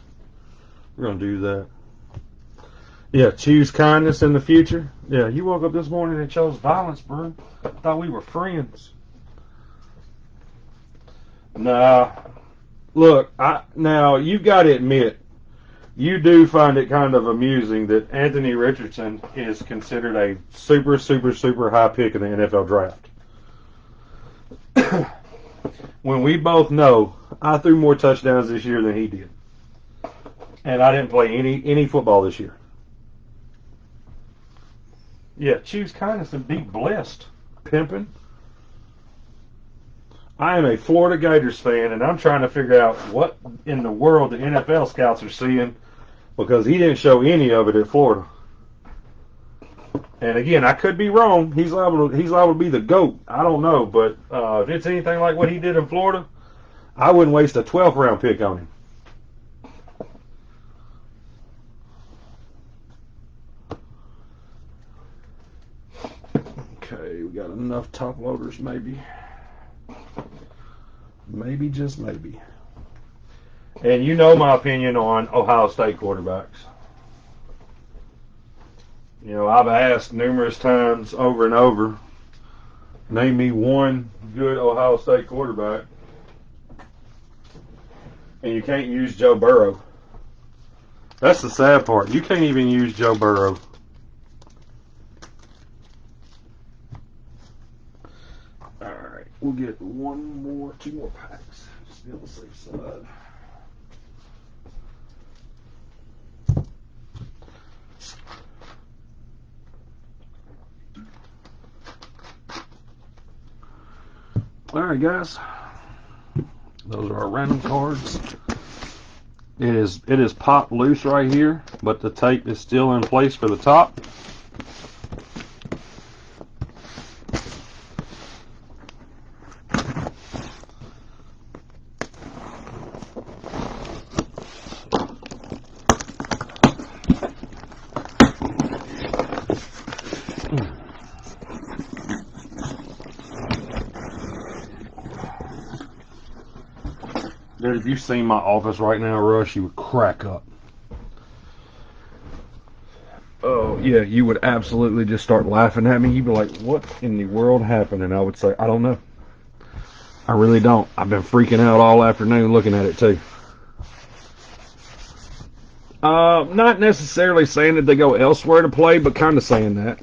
Speaker 1: We're going to do that. Yeah, choose kindness in the future. Yeah, you woke up this morning and chose violence, bro. Thought we were friends. Nah. Look, now you've got to admit, you do find it kind of amusing that Anthony Richardson is considered a super, super, super high pick in the NFL draft. When we both know I threw more touchdowns this year than he did. And I didn't play any football this year. Yeah, choose kindness and be blessed, pimpin'. I am a Florida Gators fan, and I'm trying to figure out what in the world the NFL scouts are seeing, because he didn't show any of it at Florida. And again, I could be wrong. He's liable to be the GOAT. I don't know, but if it's anything like what he did in Florida, I wouldn't waste a 12th round pick on him. Okay, we got enough top loaders, maybe. Maybe, just maybe. And you know my opinion on Ohio State quarterbacks. You know, I've asked numerous times over and over, name me one good Ohio State quarterback. And you can't use Joe Burrow. That's the sad part. You can't even use Joe Burrow. Alright, we'll get 2 more packs. Just be on the safe side. Alright, guys. Those are our random cards. It is popped loose right here, but the tape is still in place for the top. Dude, if you've seen my office right now, Rush, you would crack up. Oh, yeah, you would absolutely just start laughing at me. You'd be like, what in the world happened? And I would say, I don't know. I really don't. I've been freaking out all afternoon looking at it, too. Not necessarily saying that they go elsewhere to play, but kind of saying that.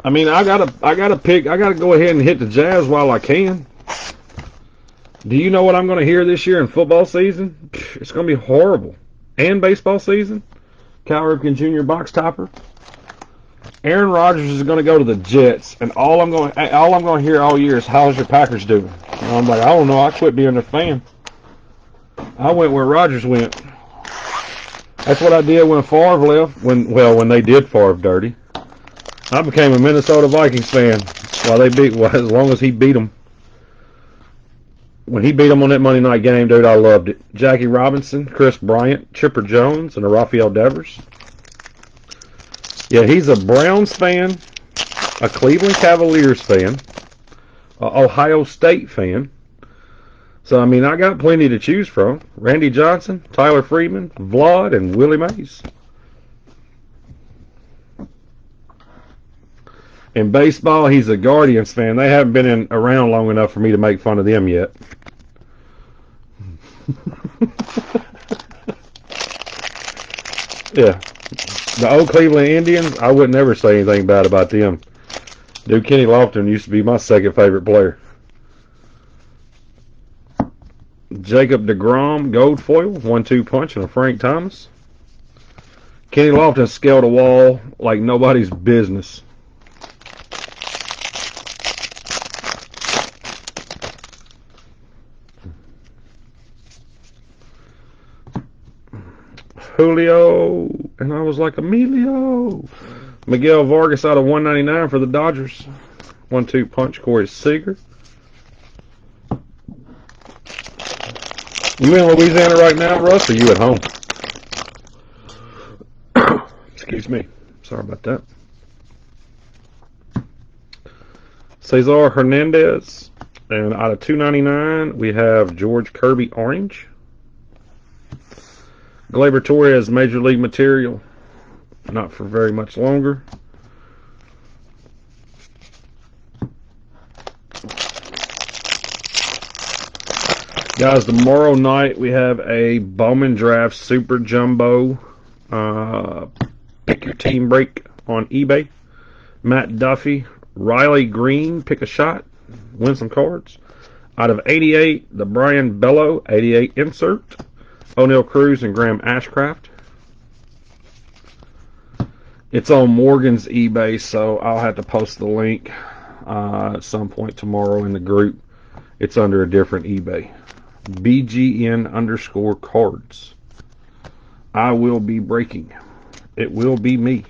Speaker 1: I mean, I gotta go ahead and hit the Jazz while I can. Do you know what I'm gonna hear this year in football season? It's gonna be horrible. And baseball season. Cal Ripken Jr. box topper. Aaron Rodgers is gonna go to the Jets, and all I'm gonna hear all year is, how's your Packers doing? And I'm like, I don't know, I quit being a fan. I went where Rodgers went. That's what I did when Favre left, when they did Favre dirty. I became a Minnesota Vikings fan as long as he beat them. When he beat them on that Monday night game, dude, I loved it. Jackie Robinson, Chris Bryant, Chipper Jones, and Rafael Devers. Yeah, he's a Browns fan, a Cleveland Cavaliers fan, a Ohio State fan. So, I mean, I got plenty to choose from. Randy Johnson, Tyler Freeman, Vlad, and Willie Mays. In baseball, he's a Guardians fan. They haven't been around long enough for me to make fun of them yet. Yeah. The old Cleveland Indians, I would never say anything bad about them. Dude, Kenny Lofton used to be my second favorite player. Jacob deGrom, gold foil, 1-2 punch, and a Frank Thomas. Kenny Lofton scaled a wall like nobody's business. Julio, and I was like, Emilio. Miguel Vargas out of 199 for the Dodgers. 1-2 punch, Corey Seager. You in Louisiana right now, Russ, or you at home? Excuse me. Sorry about that. Cesar Hernandez. And out of 299, we have George Kirby Orange. Gleyber Torres, Major League material. Not for very much longer. Guys, tomorrow night we have a Bowman Draft Super Jumbo pick your team break on eBay. Matt Duffy, Riley Green, pick a shot, win some cards. Out of 88, the Brian Bello 88 insert. O'Neal Cruz and Graham Ashcraft. It's on Morgan's eBay, so I'll have to post the link at some point tomorrow in the group. It's under a different eBay. BGN_cards. I will be breaking. It will be me.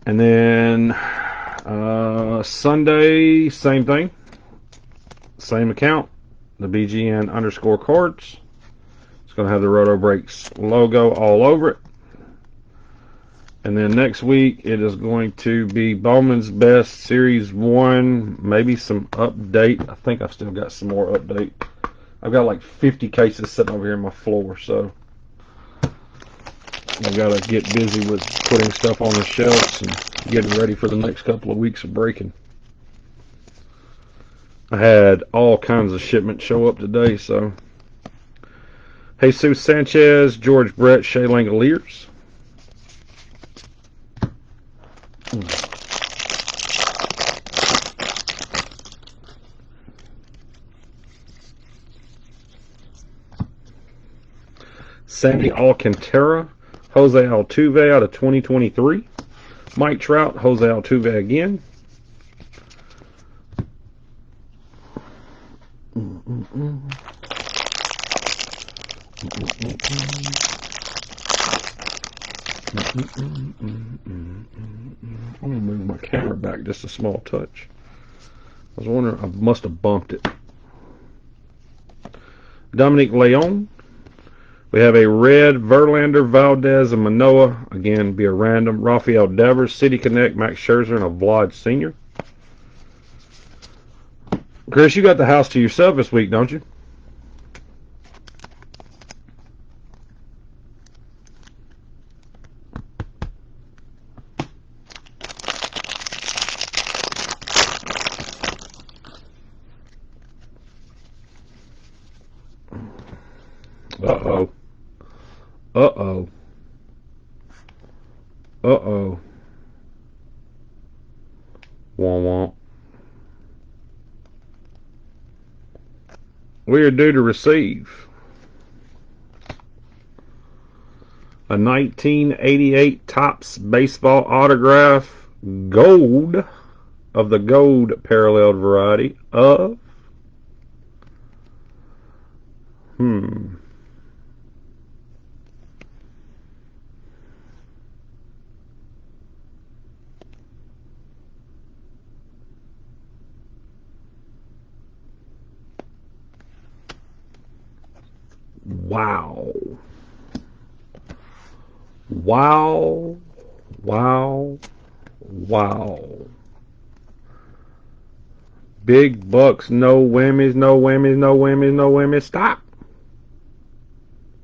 Speaker 1: And then Sunday, same thing. Same account. The BGN_cards. It's going to have the Roto Breaks logo all over it. And then next week, it is going to be Bowman's Best Series 1. Maybe some update. I think I've still got some more update. I've got like 50 cases sitting over here on my floor, so I've got to get busy with putting stuff on the shelves and getting ready for the next couple of weeks of breaking. I had all kinds of shipments show up today, so Jesus Sanchez, George Brett, Shea Langoliers. Sandy Alcantara, Jose Altuve out of 2023. Mike Trout, Jose Altuve again. I'm going to move my camera back just a small touch. I was wondering, I must have bumped it. Dominic Leon. We have a red Verlander, Valdez, and Manoah. Again, be a random. Rafael Devers, City Connect, Max Scherzer, and a Vlad Sr. Chris, you got the house to yourself this week, don't you? Uh-oh. Uh-oh. Uh-oh. Womp womp. We are due to receive a 1988 Topps baseball autograph gold of the gold paralleled variety of wow. Wow. Wow. Wow. Big bucks, no whammies, no whammies, no whammies, no whammies. Stop.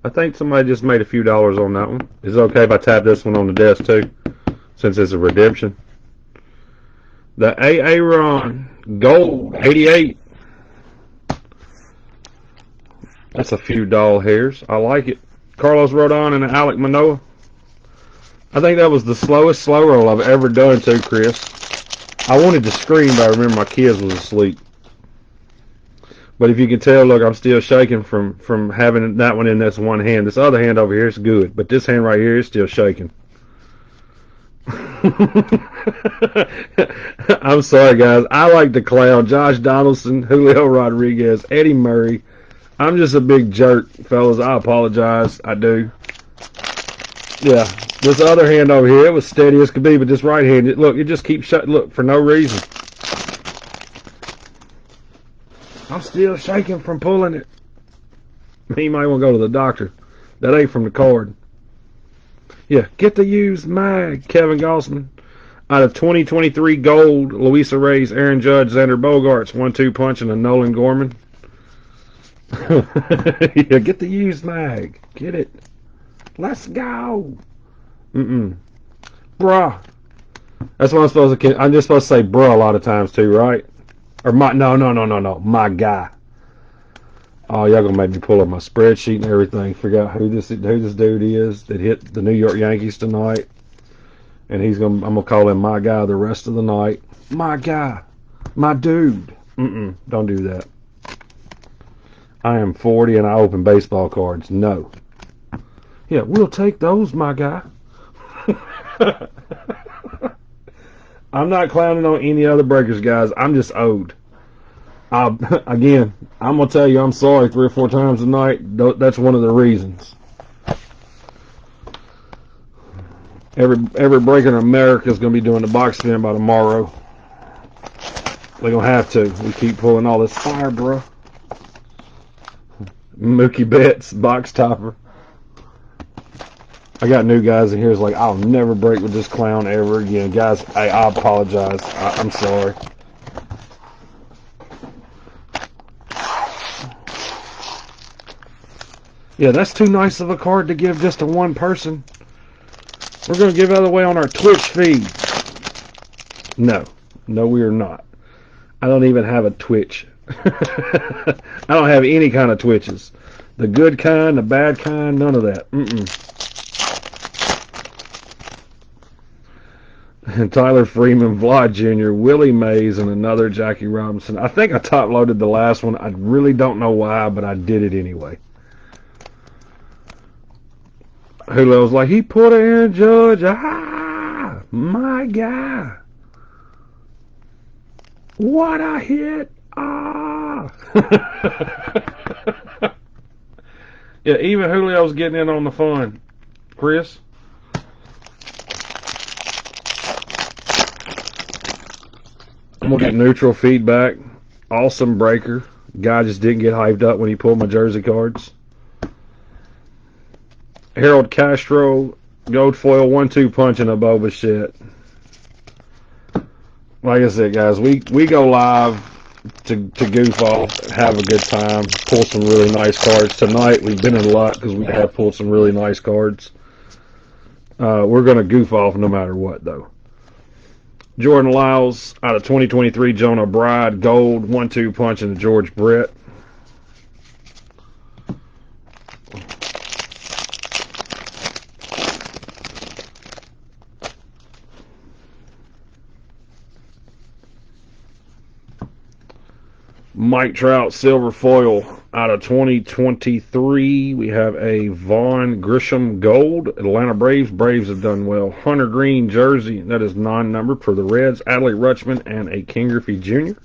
Speaker 1: I think somebody just made a few dollars on that one. Is it okay if I tap this one on the desk too? Since it's a redemption. The AA Ron Gold 88. That's a few doll hairs. I like it. Carlos Rodon and Alek Manoah. I think that was the slowest slow roll I've ever done too, Chris. I wanted to scream, but I remember my kids was asleep. But if you can tell, look, I'm still shaking from having that one in this one hand. This other hand over here is good, but this hand right here is still shaking. I'm sorry, guys. I like the clown. Josh Donaldson, Julio Rodriguez, Eddie Murray. I'm just a big jerk, fellas. I apologize. I do. Yeah. This other hand over here, it was steady as could be, but this right hand, look, it just keeps shutting. Look, for no reason. I'm still shaking from pulling it. You might want to go to the doctor. That ain't from the card. Yeah, get the used mag, Kevin Gossman. Out of 2023 gold, Luisa Reyes, Aaron Judge, Xander Bogaerts, 1-2 punch, and a Nolan Gorman. Yeah, get the used mag. Get it. Let's go. Bruh. That's what I'm supposed to. I'm just supposed to say bruh a lot of times too, right? Or my no. My guy. Oh, y'all gonna make me pull up my spreadsheet and everything. Figure out who this dude is that hit the New York Yankees tonight. And I'm gonna call him my guy the rest of the night. My guy. My dude. Don't do that. I am 40 and I open baseball cards. No. Yeah, we'll take those, my guy. I'm not clowning on any other breakers, guys. I'm just owed. Again, I'm going to tell you I'm sorry 3 or 4 times a night. That's one of the reasons. Every breaker in America is going to be doing the box spin by tomorrow. They're going to have to. We keep pulling all this fire, bro. Mookie Betts, box topper. I got new guys in here. It's like, I'll never break with this clown ever again. Guys, I apologize. I'm sorry. Yeah, that's too nice of a card to give just to one person. We're going to give it away on our Twitch feed. No, we are not. I don't even have a Twitch. I don't have any kind of Twitches. The good kind, the bad kind, none of that. And Tyler Freeman, Vlad Jr., Willie Mays, and another Jackie Robinson. I think I top-loaded the last one. I really don't know why, but I did it anyway. Julio's like, he put Aaron Judge. Ah, my guy. What a hit. Ah. Yeah, even Julio's getting in on the fun. Chris? I'm going to get neutral feedback. Awesome breaker. Guy just didn't get hyped up when he pulled my jersey cards. Harold Castro, gold foil, 1-2 punch and a Boba shit. Like I said, guys, we go live to goof off, have a good time, pull some really nice cards. Tonight we've been in luck because we have pulled some really nice cards. We're going to goof off no matter what, though. Jordan Lyles, out of 2023, Jonah Bride, gold, 1-2 punch and a George Brett. Mike Trout, silver foil, out of 2023. We have a Vaughn Grisham gold. Atlanta Braves. Braves have done well. Hunter Green jersey. That is non-numbered for the Reds. Adley Rutschman and a King Griffey Jr.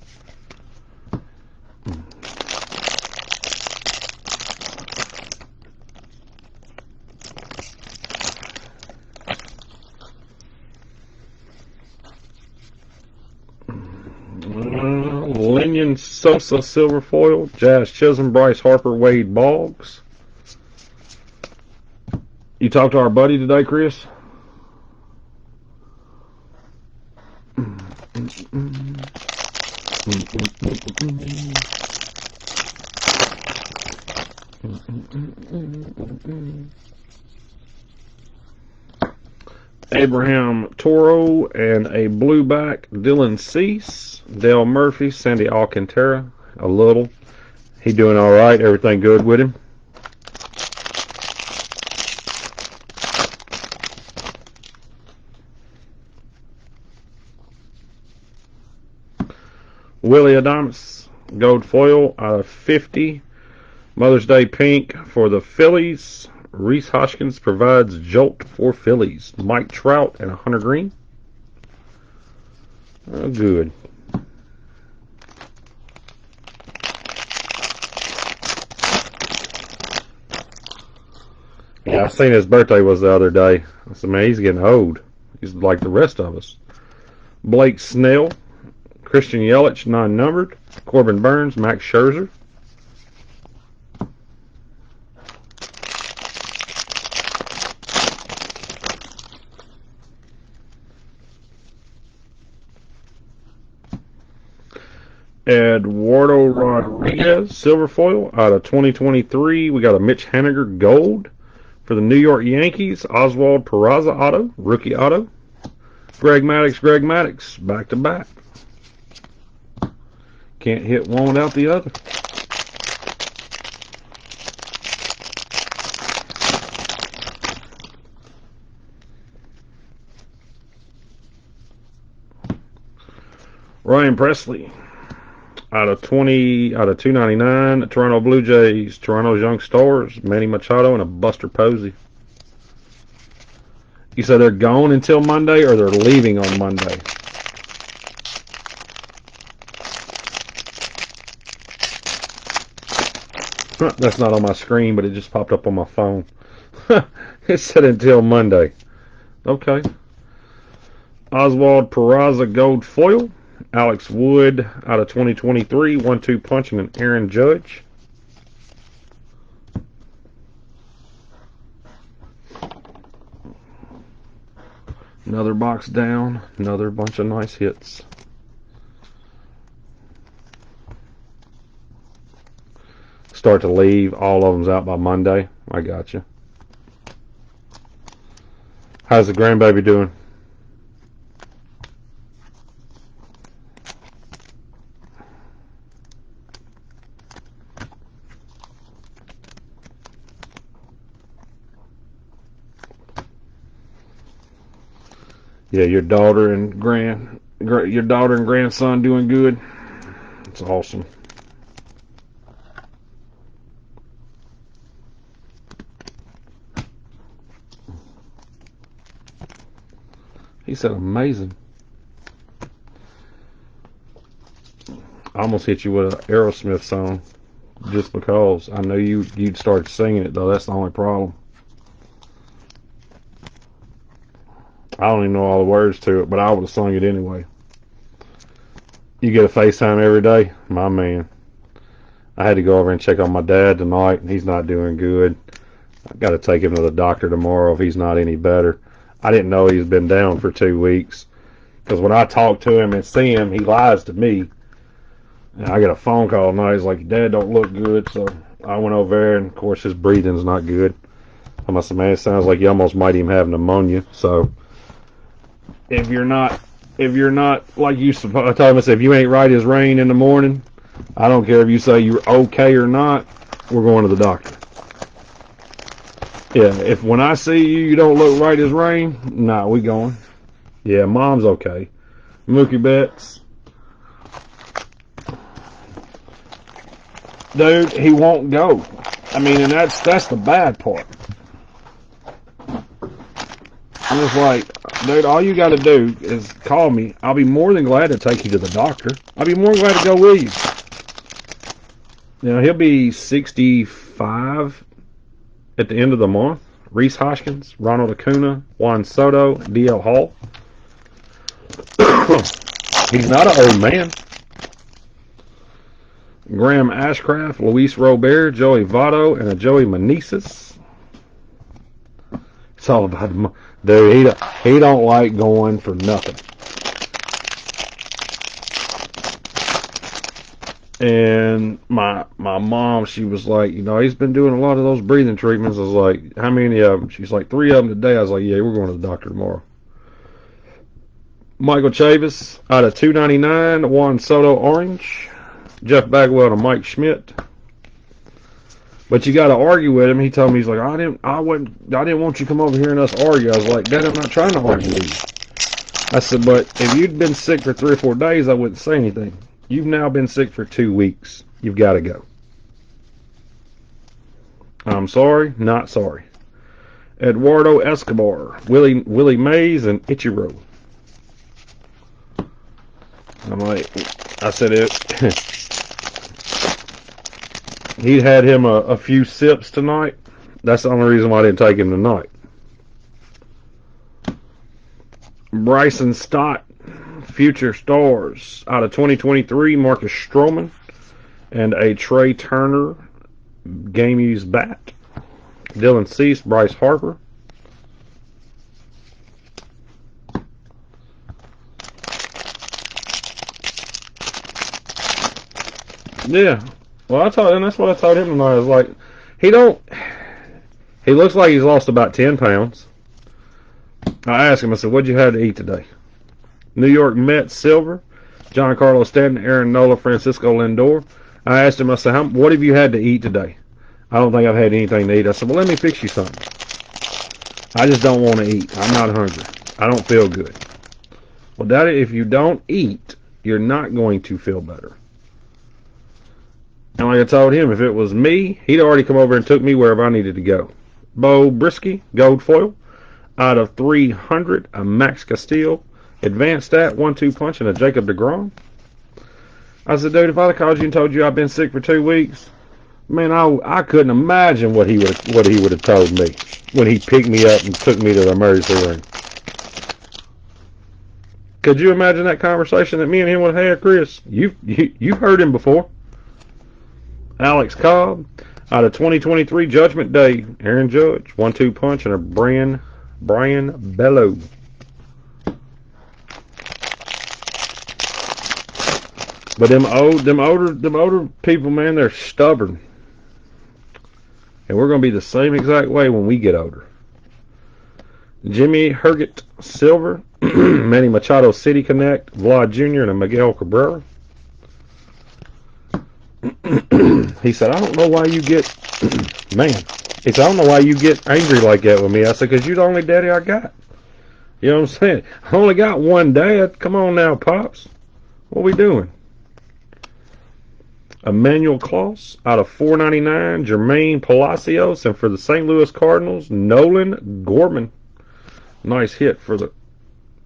Speaker 1: Lenyon Sosa silver foil, Jazz Chisholm, Bryce Harper, Wade Boggs. You talked to our buddy today, Chris? Abraham Toro and a blueback Dylan Cease, Dale Murphy, Sandy Alcantara, a little. He doing all right. Everything good with him. Willie Adames, gold foil out of 50. Mother's Day pink for the Phillies. Reese Hoskins provides jolt for Phillies. Mike Trout and a Hunter Green. Oh, good. Yeah, I seen his birthday was the other day. I said, man, he's getting old. He's like the rest of us. Blake Snell, Christian Yelich, non-numbered. Corbin Burns, Max Scherzer. Eduardo Rodriguez, silver foil out of 2023. We got a Mitch Haniger gold for the New York Yankees. Oswald Peraza auto, rookie auto. Greg Maddux, back to back. Can't hit one without the other. Ryan Presley out of 299. Toronto Blue Jays, Toronto's Young Stars, Manny Machado, and a Buster Posey. You said they're gone until Monday, or they're leaving on Monday? That's not on my screen, but it just popped up on my phone. It said until Monday. Okay. Oswald Peraza gold foil. Alex Wood out of 2023. 1-2 punch and an Aaron Judge. Another box down. Another bunch of nice hits. Start to leave. All of them's out by Monday. I got you. How's the grandbaby doing? Yeah, your daughter and grandson doing good. It's awesome. He said amazing. I almost hit you with an Aerosmith song just because I know you'd start singing it, though. That's the only problem. I don't even know all the words to it, but I would have sung it anyway. You get a FaceTime every day? My man. I had to go over and check on my dad tonight, and he's not doing good. I've got to take him to the doctor tomorrow if he's not any better. I didn't know he's been down for 2 weeks. Because when I talk to him and see him, he lies to me. And I get a phone call tonight. He's like, Dad don't look good. So I went over there, and of course his breathing's not good. I must have, man, it sounds like you almost might even have pneumonia. So if you're not like you supposed, I told him, I said, if you ain't right as rain in the morning, I don't care if you say you're okay or not, we're going to the doctor. Yeah, if when I see you don't look right as rain, nah, we going. Yeah, Mom's okay. Mookie Betts. Dude, he won't go. I mean, and that's the bad part. I'm just like, dude, all you got to do is call me. I'll be more than glad to take you to the doctor. I'll be more than glad to go with you. You know, he'll be 65 at the end of the month. Reese Hoskins, Ronald Acuna, Juan Soto, DL Hall. He's not an old man. Graham Ashcraft, Luis Robert, Joey Votto, and a Joey Meneses. It's all about the money. Dude, he don't like going for nothing. And my mom, she was like, he's been doing a lot of those breathing treatments. I was like, how many of them? She's like, 3 of them today. I was like, yeah, we're going to the doctor tomorrow. Michael Chavis out of 299, Juan Soto orange, Jeff Bagwell to Mike Schmidt. But you got to argue with him. He told me, he's like, I didn't want you to come over here and us argue. I was like, Dad, I'm not trying to argue with you. I said, but if you'd been sick for 3 or 4 days, I wouldn't say anything. You've now been sick for 2 weeks. You've got to go. I'm sorry, not sorry. Eduardo Escobar, Willie Mays, and Ichiro. I'm like, I said it. He had him a few sips tonight. That's the only reason why I didn't take him tonight. Bryson Stott, Future Stars, out of 2023, Marcus Stroman, and a Trey Turner game used bat. Dylan Cease, Bryce Harper. Yeah. Well, that's what I told him tonight. I was like, he looks like he's lost about 10 pounds. I asked him, I said, what'd you have to eat today? New York Mets silver, Giancarlo Stanton, Aaron Nola, Francisco Lindor. I asked him, I said, what have you had to eat today? I don't think I've had anything to eat. I said, well, let me fix you something. I just don't want to eat. I'm not hungry. I don't feel good. Well, Daddy, if you don't eat, you're not going to feel better. And like I told him, if it was me, he'd already come over and took me wherever I needed to go. Bo Brisky, gold foil, out of 300, a Max Castillo, advanced stat, 1-2 punch, and a Jacob deGrom. I said, dude, if I'd have called you and told you I've been sick for 2 weeks, man, I couldn't imagine what he would have told me when he picked me up and took me to the emergency room. Could you imagine that conversation that me and him would have had, Chris? You've heard him before. Alex Cobb, out of 2023 Judgment Day, Aaron Judge, 1-2 punch, and a Brian Bello. But them older people, man, they're stubborn. And we're going to be the same exact way when we get older. Jimmy Herget, silver, Manny Machado, City Connect, Vlad Jr., and a Miguel Cabrera. He said, I don't know why you get, man, I don't know why you get angry like that with me. I said, because you're the only daddy I got. You know what I'm saying? I only got one dad. Come on now, Pops. What we doing? Emmanuel Claus, out of 499, Jermaine Palacios, and for the St. Louis Cardinals, Nolan Gorman. Nice hit for the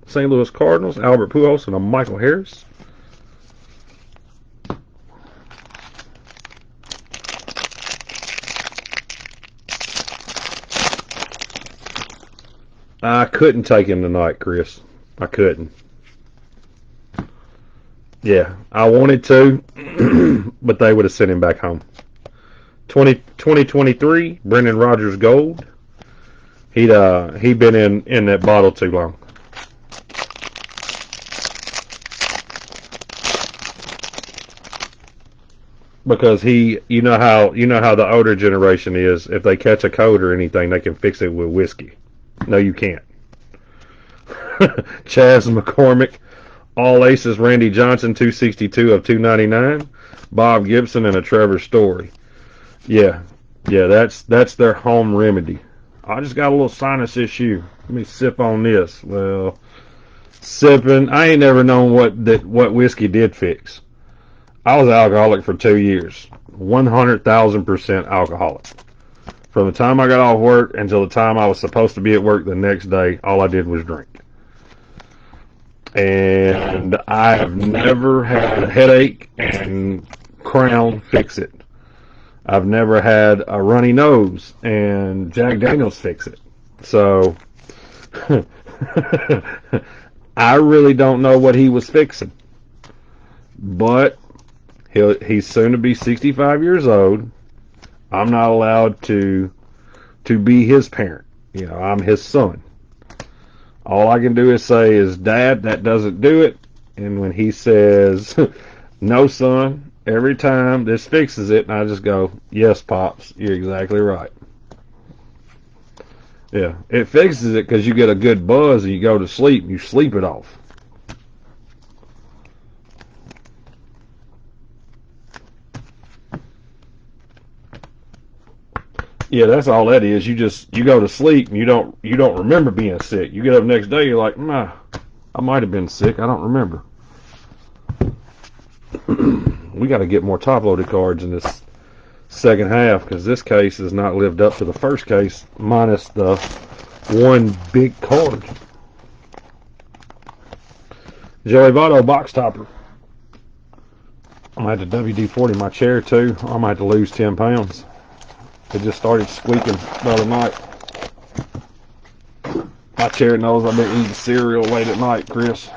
Speaker 1: St. Louis Cardinals, Albert Pujols, and a Michael Harris. I couldn't take him tonight, Chris. I couldn't. Yeah, I wanted to, but they would have sent him back home. 2023, Brendan Rodgers Gold. He'd been in that bottle too long. Because you know how the older generation is. If they catch a cold or anything, they can fix it with whiskey. No, you can't. Chaz McCormick, all aces, Randy Johnson, 262 of 299. Bob Gibson, and a Trevor Story. Yeah, that's their home remedy. I just got a little sinus issue. Let me sip on this. Well, sipping. I ain't never known what whiskey did fix. I was an alcoholic for 2 years. 100,000% alcoholic. From the time I got off work until the time I was supposed to be at work the next day, all I did was drink. And I have never had a headache and Crown fix it. I've never had a runny nose and Jack Daniels fix it. So I really don't know what he was fixing. But he's soon to be 65 years old. I'm not allowed to be his parent. You know, I'm his son. All I can do is say is, Dad, that doesn't do it. And when he says, no, son, every time this fixes it, and I just go, yes, Pops, you're exactly right. Yeah, it fixes it because you get a good buzz and you go to sleep and you sleep it off. Yeah, that's all that is. You go to sleep and you don't remember being sick. You get up the next day, you're like, nah, I might have been sick. I don't remember. We got to get more top-loaded cards in this second half because this case has not lived up to the first case minus the one big card. Joey Votto box topper. I'm going to have to WD-40 my chair too. I might have to lose 10 pounds. It just started squeaking the other night. My chair knows I've been eating cereal late at night, Chris.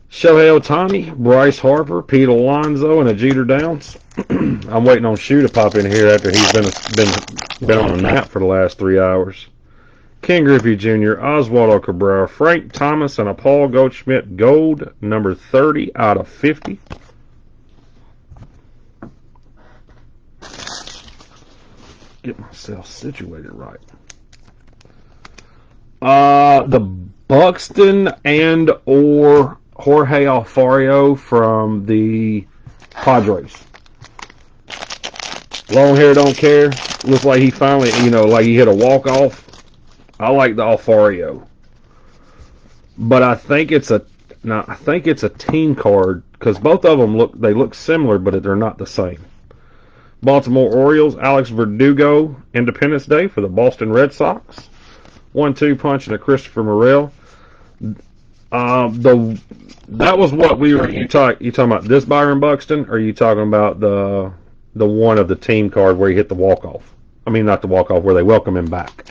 Speaker 1: Shohei Ohtani, Bryce Harper, Pete Alonso, and a Jeter Downs. I'm waiting on Shu to pop in here after he's been on a nap for the last 3 hours. Ken Griffey Jr., Oswaldo Cabrera, Frank Thomas, and a Paul Goldschmidt Gold, number 30 out of 50. Get myself situated right. The Buxton and or Jorge Alfaro from the Padres. Long hair don't care. Looks like he finally, like he hit a walk-off. I like the Alfaro. But I think it's a team card because both of them look similar, but they're not the same. Baltimore Orioles, Alex Verdugo, Independence Day for the Boston Red Sox. 1-2 punch and a Christopher Morel. That was what we were. You talking about this Byron Buxton, or are you talking about the one of the team card where he hit the walk off? I mean, not the walk off, where they welcome him back.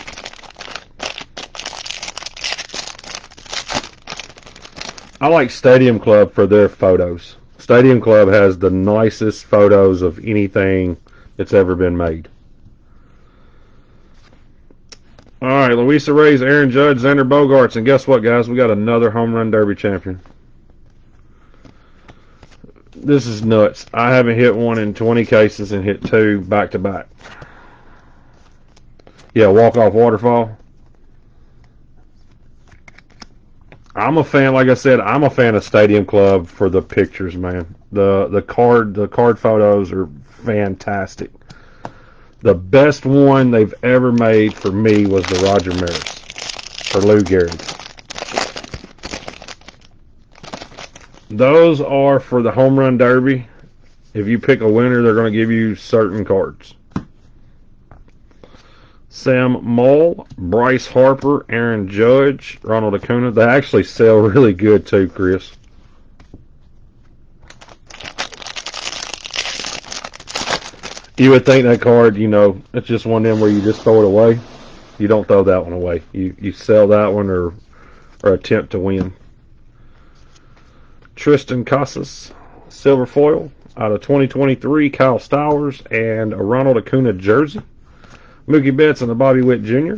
Speaker 1: I like Stadium Club for their photos. Stadium Club has the nicest photos of anything that's ever been made. All right, Luisa Reyes, Aaron Judge, Xander Bogaerts, and guess what, guys? We got another home run derby champion. This is nuts. I haven't hit one in 20 cases and hit two back to back. Yeah, walk-off waterfall. I'm a fan, like I said, I'm a fan of Stadium Club for the pictures, man. The card photos are fantastic. The best one they've ever made for me was the Roger Maris or Lou Gehrig. Those are for the home run derby. If you pick a winner, they're going to give you certain cards. Sam Moll, Bryce Harper, Aaron Judge, Ronald Acuna. They actually sell really good too, Chris. You would think that card, it's just one of them where you just throw it away. You don't throw that one away. You sell that one or attempt to win. Tristan Casas, silver foil out of 2023, Kyle Stowers, and a Ronald Acuna jersey. Mookie Betts and a Bobby Witt Jr.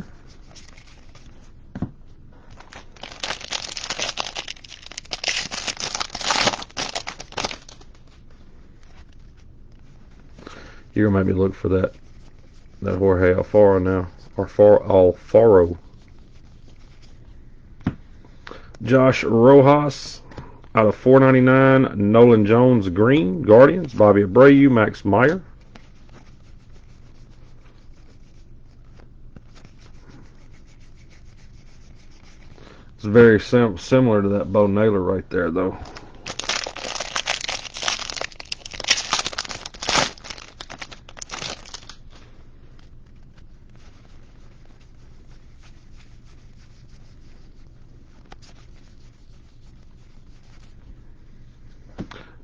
Speaker 1: You're going to make me look for that Jorge Alfaro now. Alfaro. Josh Rojas out of 499, Nolan Jones green, Guardians, Bobby Abreu, Max Meyer. It's very similar to that Bo Naylor right there, though.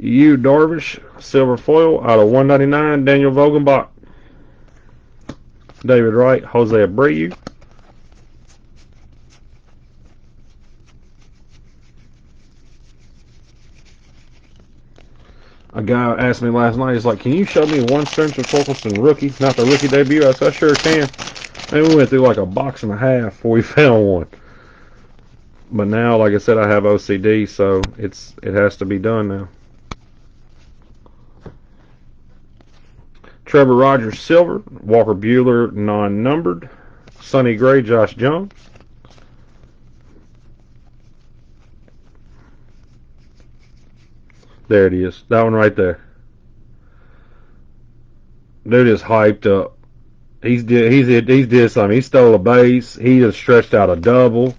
Speaker 1: Yu Darvish, silver foil out of 199, Daniel Vogelbach. David Wright, Jose Abreu. A guy asked me last night, he's like, can you show me one Spencer Torkelson rookie? Not the rookie debut. I said, I sure can. And we went through like a box and a half before we found one. But now, like I said, I have OCD, so it has to be done now. Trevor Rogers silver, Walker Buehler non-numbered, Sonny Gray, Josh Jones. There it is. That one right there. Dude is hyped up. He's did something. He stole a base. He just stretched out a double.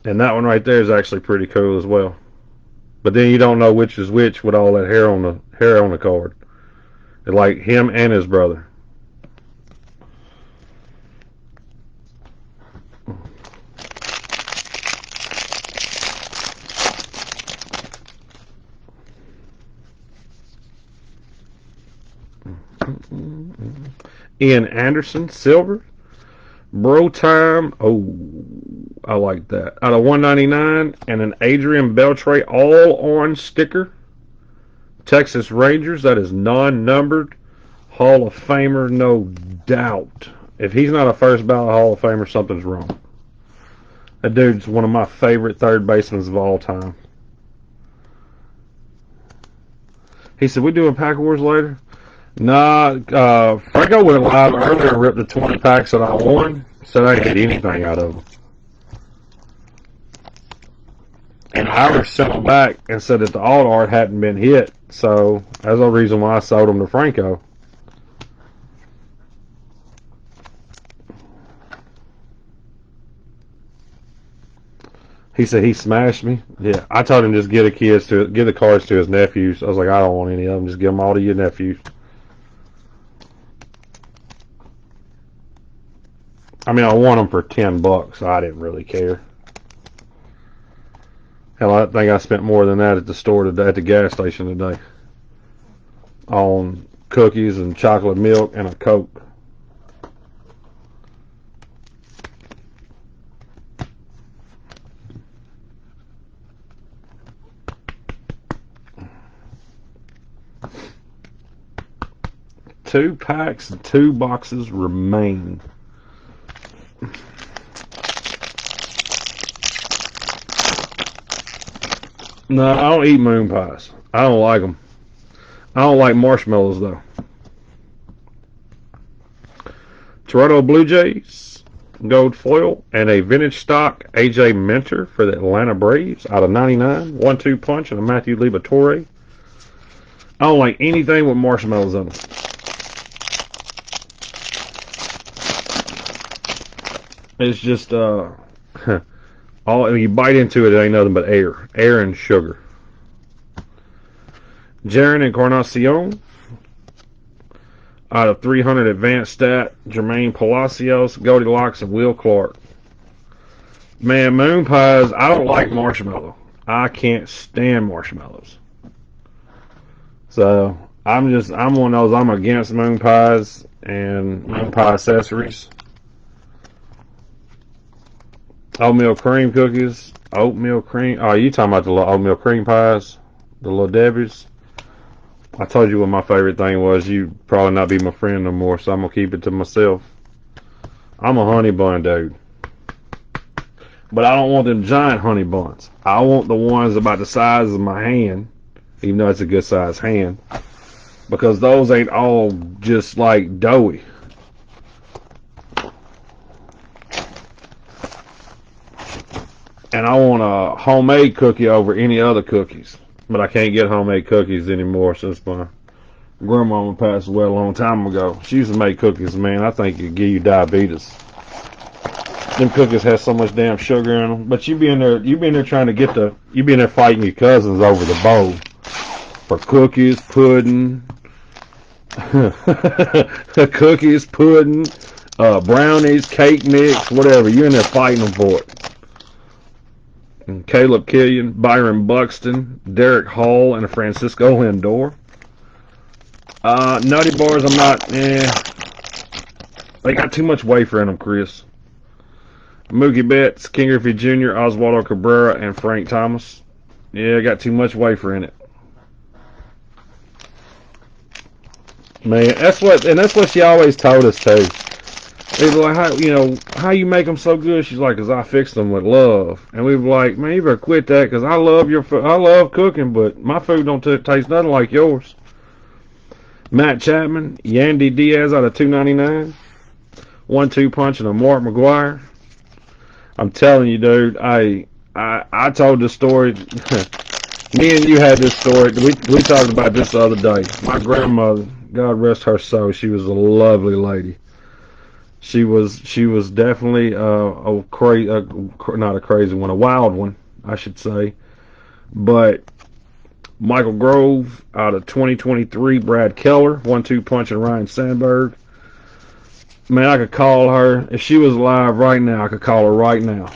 Speaker 1: And that one right there is actually pretty cool as well. But then you don't know which is which with all that hair on the card. It's like him and his brother. Ian Anderson silver. Bro time. Oh, I like that. Out of 199 and an Adrian Beltre all orange sticker. Texas Rangers. That is non-numbered. Hall of Famer, no doubt. If he's not a first ballot Hall of Famer, something's wrong. That dude's one of my favorite third basemen of all time. He said, we doing Pack Wars later? Nah, Franco went live earlier and ripped the 20 packs that I won. Said I didn't get anything out of them. And Irish sent them back and said that the alt art hadn't been hit. So that's the reason why I sold them to Franco. He said he smashed me. Yeah, I told him just give the cards to his nephews. I was like, I don't want any of them. Just give them all to your nephews. I mean, I won them for $10. So I didn't really care. Hell, I think I spent more than that at the store today, at the gas station today, on cookies and chocolate milk and a Coke. Two packs and 2 boxes remain. No, I don't eat moon pies. I don't like them. I don't like marshmallows, though. Toronto Blue Jays, gold foil, and a vintage stock AJ Minter for the Atlanta Braves out of 99. 1-2 punch and a Matthew Liberatore. I don't like anything with marshmallows in them. It's just, all you bite into it, it ain't nothing but air and sugar. Jaron Encarnacion out of 300 advanced stat, Jermaine Palacios, Goldilocks, and Will Clark. Man, moon pies, I don't like marshmallow. I can't stand marshmallows. So I'm one of those, I'm against moon pies and moon pie accessories. Oatmeal cream cookies. Oatmeal cream. Oh, you talking about the little oatmeal cream pies? The little Debbie's? I told you what my favorite thing was. You'd probably not be my friend no more, so I'm going to keep it to myself. I'm a honey bun dude. But I don't want them giant honey buns. I want the ones about the size of my hand, even though it's a good size hand, because those ain't all just like doughy. And I want a homemade cookie over any other cookies. But I can't get homemade cookies anymore since my grandmama passed away a long time ago. She used to make cookies, man. I think it'd give you diabetes. Them cookies have so much damn sugar in them. But you be in there trying to get you be in there fighting your cousins over the bowl for cookies, pudding, cookies, pudding, brownies, cake mix, whatever. You're in there fighting them for it. And Caleb Killian, Byron Buxton, Derek Hall, and Francisco Lindor. Nutty bars, I'm not. They got too much wafer in them, Chris. Mookie Betts, King Griffey Jr., Oswaldo Cabrera, and Frank Thomas. Yeah, got too much wafer in it. Man, that's what she always told us too. They were like, how you make them so good? She's like, 'cause I fix them with love. And we were like, man, you better quit that, 'cause I love your food. I love cooking, but my food don't taste nothing like yours. Matt Chapman, Yandy Diaz out of 299. 1-2 punch and a Mark McGuire. I'm telling you, dude, I told this story. Me and you had this story. We talked about this the other day. My grandmother, God rest her soul, she was a lovely lady. She was definitely not a crazy one, a wild one, I should say. But Michael Grove out of 2023, Brad Keller, 1-2 punch and Ryan Sandberg. Man, I could call her if she was alive right now. I could call her right now,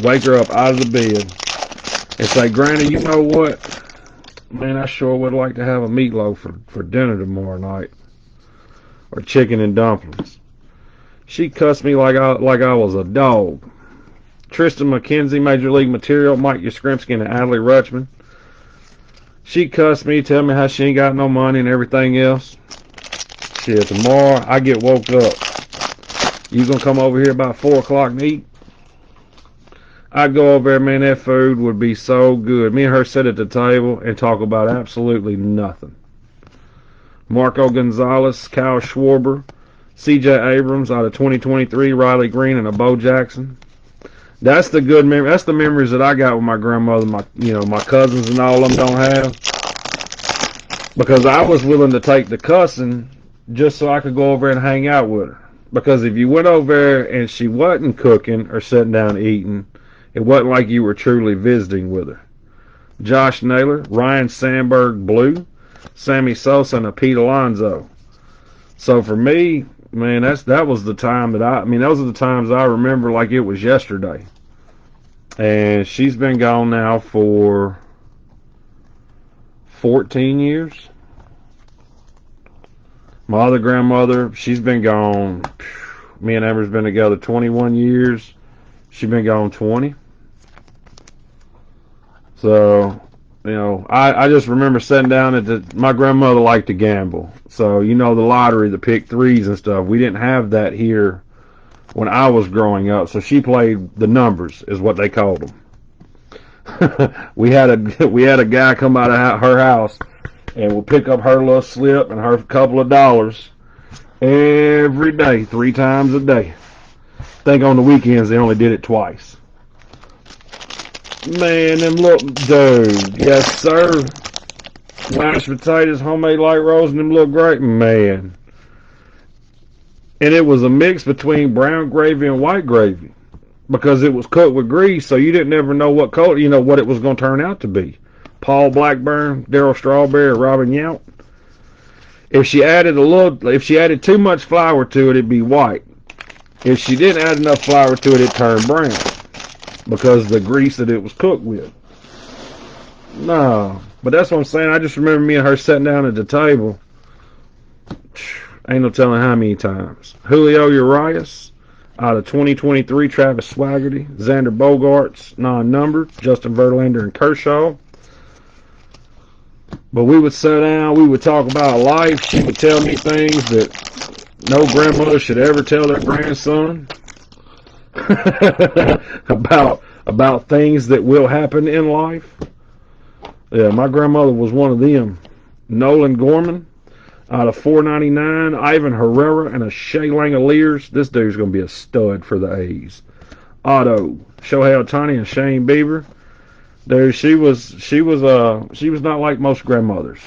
Speaker 1: wake her up out of the bed, and say, "Granny, you know what? Man, I sure would like to have a meatloaf for dinner tomorrow night, or chicken and dumplings." She cussed me like I was a dog. Tristan McKenzie, Major League Material, Mike Yastrzemski, and Adley Rutschman. She cussed me, tell me how she ain't got no money and everything else. Shit, tomorrow I get woke up. You gonna come over here about 4 o'clock and eat? I'd go over there, man, that food would be so good. Me and her sit at the table and talk about absolutely nothing. Marco Gonzalez, Kyle Schwarber, C.J. Abrams out of 2023, Riley Green, and a Bo Jackson. That's the good memory. That's the memories that I got with my grandmother. My cousins and all of them don't have, because I was willing to take the cussing just so I could go over and hang out with her. Because if you went over there and she wasn't cooking or sitting down eating, it wasn't like you were truly visiting with her. Josh Naylor, Ryan Sandberg Blue, Sammy Sosa, and a Pete Alonso. So for me, man, that was the time those are the times I remember like it was yesterday. And she's been gone now for 14 years. My other grandmother, she's been gone. Me and Amber's been together 21 years. She's been gone 20. So, I just remember sitting down my grandmother liked to gamble. So, the lottery, the pick threes and stuff. We didn't have that here when I was growing up. So she played the numbers, is what they called them. we had a guy come out of her house and we'll pick up her little slip and her couple of dollars every day, 3 times a day. I think on the weekends they only did it twice. Man, them look, dude, yes sir. Mashed potatoes, homemade light rolls, and them look great, man. And it was a mix between brown gravy and white gravy, because it was cooked with grease, so you didn't ever know what color, what it was going to turn out to be. Paul Blackburn, Darryl Strawberry, Robin Yount. If she added too much flour to it, it'd be white. If she didn't add enough flour to it, it turned brown, because of the grease that it was cooked with. No, but that's what I'm saying. I just remember me and her sitting down at the table. Ain't no telling how many times. Julio Urias out of 2023, Travis Swaggerty, Xander Bogaerts, non-numbered, Justin Verlander and Kershaw. But we would sit down, we would talk about life. She would tell me things that no grandmother should ever tell their grandson. about things that will happen in life. Yeah, my grandmother was one of them. Nolan Gorman out of 499, Ivan Herrera and a Shea Langoliers. This dude's going to be a stud for the A's. Otto, Shohei Ohtani and Shane Bieber. Dude, she was not like most grandmothers.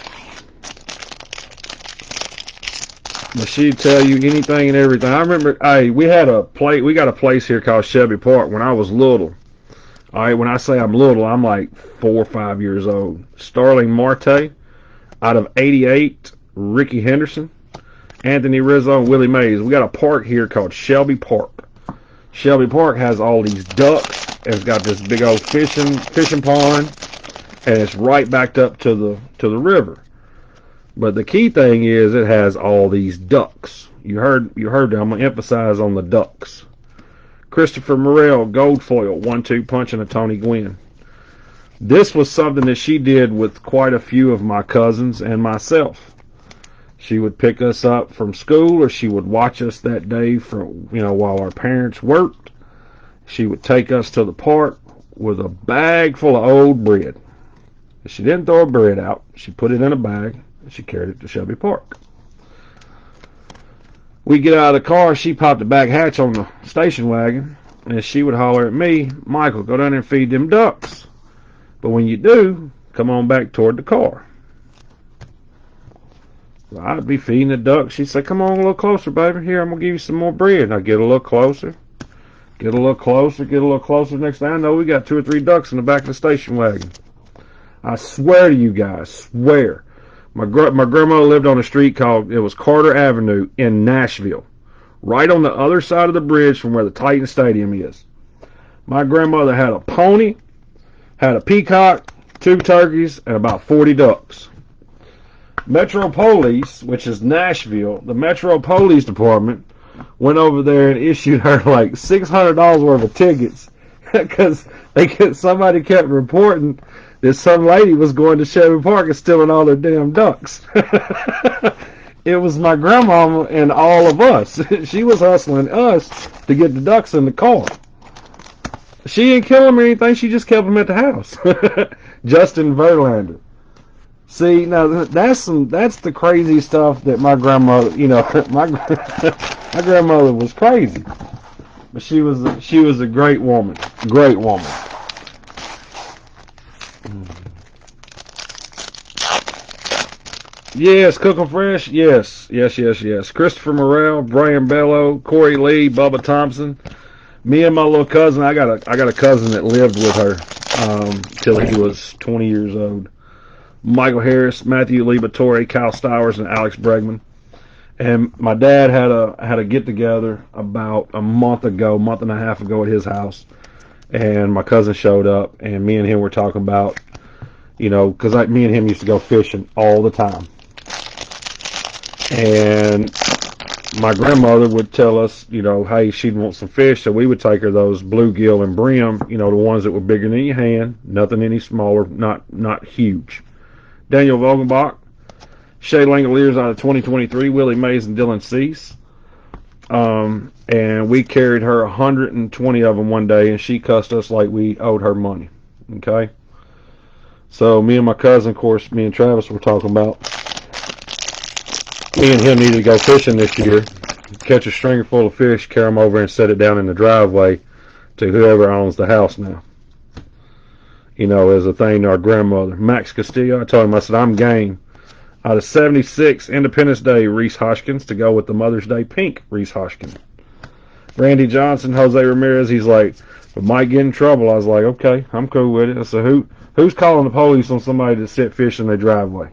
Speaker 1: But she'd tell you anything and everything. I remember, we got a place here called Shelby Park when I was little. All right, when I say I'm little, I'm like 4 or 5 years old. Starling Marte out of 88, Ricky Henderson, Anthony Rizzo, and Willie Mays. We got a park here called Shelby Park. Shelby Park has all these ducks, and it's got this big old fishing pond, and it's right backed up to the river. But the key thing is it has all these ducks. You heard that. I'm going to emphasize on the ducks. Christopher Morel, gold foil, 1-2 punch, and a Tony Gwynn. This was something that she did with quite a few of my cousins and myself. She would pick us up from school, or she would watch us that day from, while our parents worked. She would take us to the park with a bag full of old bread. She didn't throw her bread out. She put it in a bag, and she carried it to Shelby Park. We get out of the car, she popped the back hatch on the station wagon, and she would holler at me, Michael, go down there and feed them ducks. But when you do, come on back toward the car. So I'd be feeding the ducks. She'd say, come on a little closer, baby. Here, I'm going to give you some more bread. I'd get a little closer, get a little closer, get a little closer. Next thing I know, we got 2 or 3 ducks in the back of the station wagon. I swear to you guys, swear. My grandmother lived on a street it was Carter Avenue in Nashville, right on the other side of the bridge from where the Titan Stadium is. My grandmother had a pony, had a peacock, 2 turkeys, and about 40 ducks. Metro Police, which is Nashville, the Metro Police Department went over there and issued her like $600 worth of tickets because somebody kept reporting this some lady was going to Shelby Park and stealing all their damn ducks. It was my grandmama and all of us. She was hustling us to get the ducks in the car. She didn't kill them or anything. She just kept them at the house. Justin Verlander. See, now that's the crazy stuff that my grandmother, my grandmother was crazy, but she was a great woman. Great woman. Yes, cooking fresh. Yes. Christopher Morrell, Brian Bello, Corey Lee, Bubba Thompson. Me and my little cousin. I got a cousin that lived with her till he was 20 years old. Michael Harris, Matthew Liberatore, Kyle Stowers, and Alex Bregman. And my dad had a get together about a month and a half ago at his house. And my cousin showed up, and me and him were talking about, because me and him used to go fishing all the time. And my grandmother would tell us, hey, she'd want some fish, so we would take her those bluegill and brim, the ones that were bigger than your hand, nothing any smaller, not huge. Daniel Vogelbach, Shay Langoliers out of 2023, Willie Mays and Dylan Cease. And we carried her 120 of them one day, and she cussed us like we owed her money. Okay? So me and my cousin, of course, me and Travis were talking about, me and him needed to go fishing this year, catch a stringer full of fish, carry them over and set it down in the driveway to whoever owns the house now. As a thing to our grandmother. Max Castillo, I told him, I said, I'm game. Out of 76, Independence Day, Reese Hoskins, to go with the Mother's Day pink Reese Hoskins. Randy Johnson, Jose Ramirez, he's like, but might get in trouble. I was like, okay, I'm cool with it. I said, who's calling the police on somebody that set fish in their driveway?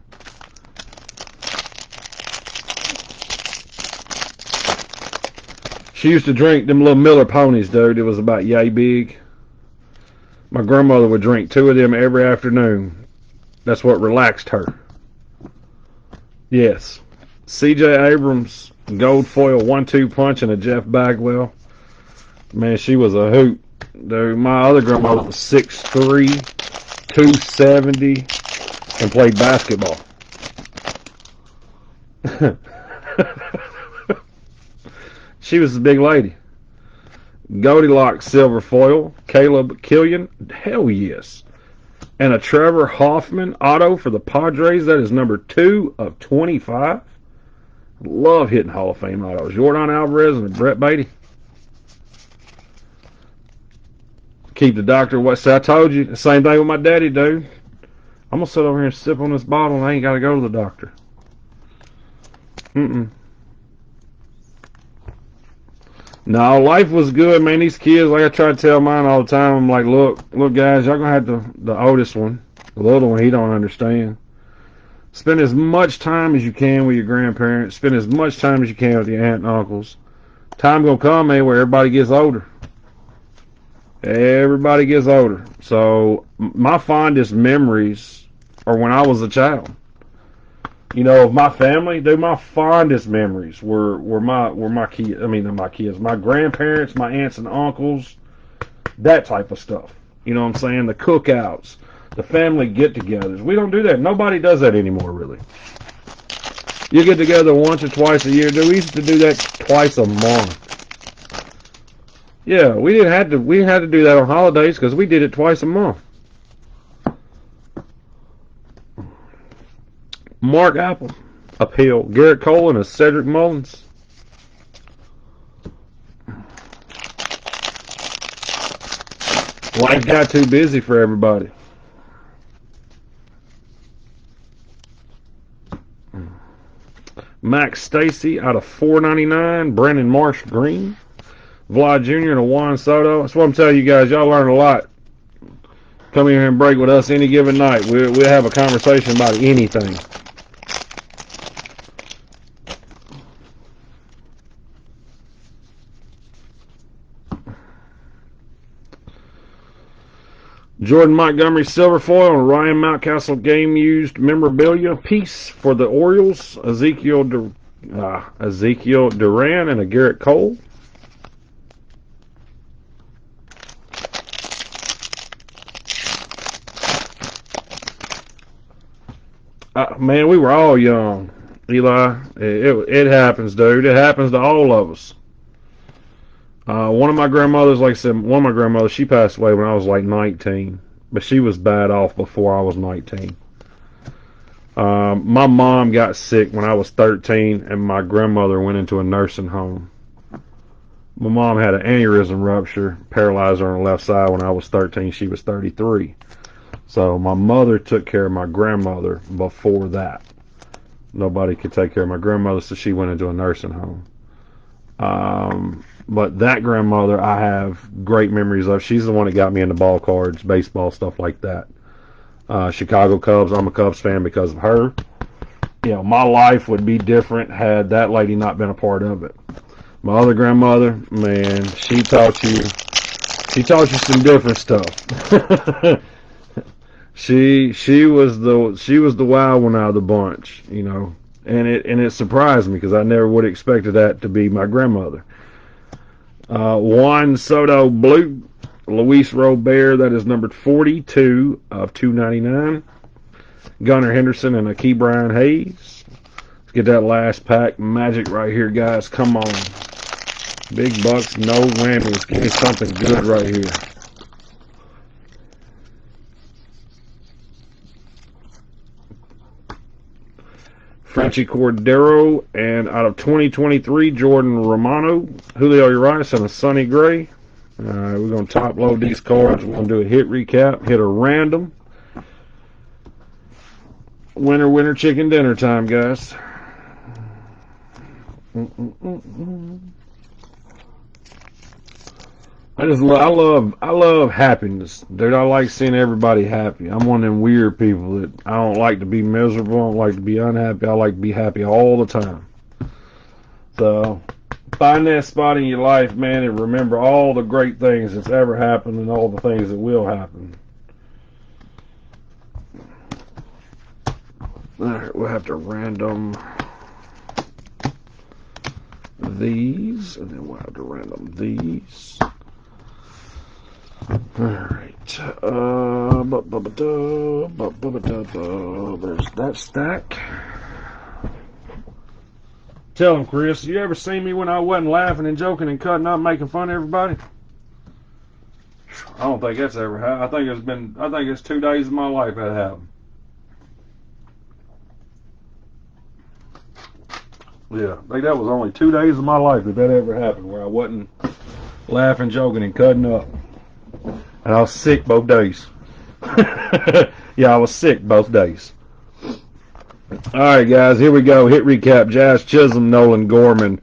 Speaker 1: She used to drink them little Miller ponies, dude. It was about yay big. My grandmother would drink 2 of them every afternoon. That's what relaxed her. Yes. C.J. Abrams, gold foil 1-2 punch, and a Jeff Bagwell. Man, she was a hoot. Dude, my other grandmother was 6'3", 270, and played basketball. She was a big lady. Goldilocks silver foil, Caleb Killian, hell yes. And a Trevor Hoffman auto for the Padres. That is number 2 of 25. Love hitting Hall of Fame autos. Jordan Alvarez and Brett Beatty. Keep the doctor. I told you, the same thing with my daddy, dude. I'm going to sit over here and sip on this bottle and I ain't got to go to the doctor. No, life was good, man. These kids, like I try to tell mine all the time, I'm like, look, guys, y'all gonna have the oldest one, the little one, he don't understand. Spend as much time as you can with your grandparents. Spend as much time as you can with your aunt and uncles. Time gonna come, man, where everybody gets older. Everybody gets older. So my fondest memories are when I was a child. Of my family, dude, my fondest memories were my kids. I mean, not my kids, my grandparents, my aunts and uncles, that type of stuff. You know what I'm saying? The cookouts, the family get-togethers. We don't do that. Nobody does that anymore, really. You get together once or twice a year. We used to do that twice a month. Yeah, we didn't have to. We had to do that on holidays because we did it twice a month. Mark Apple, appeal. Garrett Cole and a Cedric Mullins. Life got too busy for everybody. Max Stacy out of $4.99. Brandon Marsh Green. Vlad Jr. and a Juan Soto. That's what I'm telling you guys. Y'all learn a lot. Come in here and break with us any given night. We'll have a conversation about anything. Jordan Montgomery silver foil and Ryan Mountcastle game used memorabilia piece for the Orioles. Ezekiel Duran and a Garrett Cole. Man, we were all young, Eli. It happens, dude. It happens to all of us. One of my grandmothers, like I said, she passed away when I was like 19. But she was bad off before I was 19. My mom got sick when I was 13, and my grandmother went into a nursing home. My mom had an aneurysm rupture, paralyzed her on the left side when I was 13. She was 33. So my mother took care of my grandmother before that. Nobody could take care of my grandmother, so she went into a nursing home. But that grandmother I have great memories of. She's the one that got me into ball cards, baseball, stuff like that. Chicago Cubs, I'm a Cubs fan because of her. You know, my life would be different had that lady not been a part of it. My other grandmother, man, she taught you some different stuff. She was the wild one out of the bunch, you know. And it surprised me because I never would have expected that to be my grandmother. Juan Soto Blue, Luis Robert, that is numbered 42 of 299. Gunnar Henderson and a Key Brian Hayes. Let's get that last pack. Magic right here, guys. Come on. Big bucks, no whammies. Give me something good right here. Franchy Cordero, and out of 2023, Jordan Romano, Julio Urias, and a Sonny Gray. We're going to top load these cards. We're going to do a hit recap, hit a random. Winner, chicken dinner time, guys. I love happiness, dude. I like seeing everybody happy. I'm one of them weird people that I don't like to be miserable. I don't like to be unhappy. I like to be happy all the time. So find that spot in your life, man, and remember all the great things that's ever happened and all the things that will happen. All right, we'll have to random these, and then we'll have to random these. Alright, there's that stack. Tell him, Chris, you ever seen me when I wasn't laughing and joking and cutting up, making fun of everybody? I don't think that's ever happened. I think it's 2 days of my life that happened. Yeah, I think that was only 2 days of my life that ever happened, where I wasn't laughing, joking, and cutting up. And I was sick both days. Yeah, I was sick both days. Alright, guys, here we go. Hit recap. Jazz Chisholm, Nolan Gorman.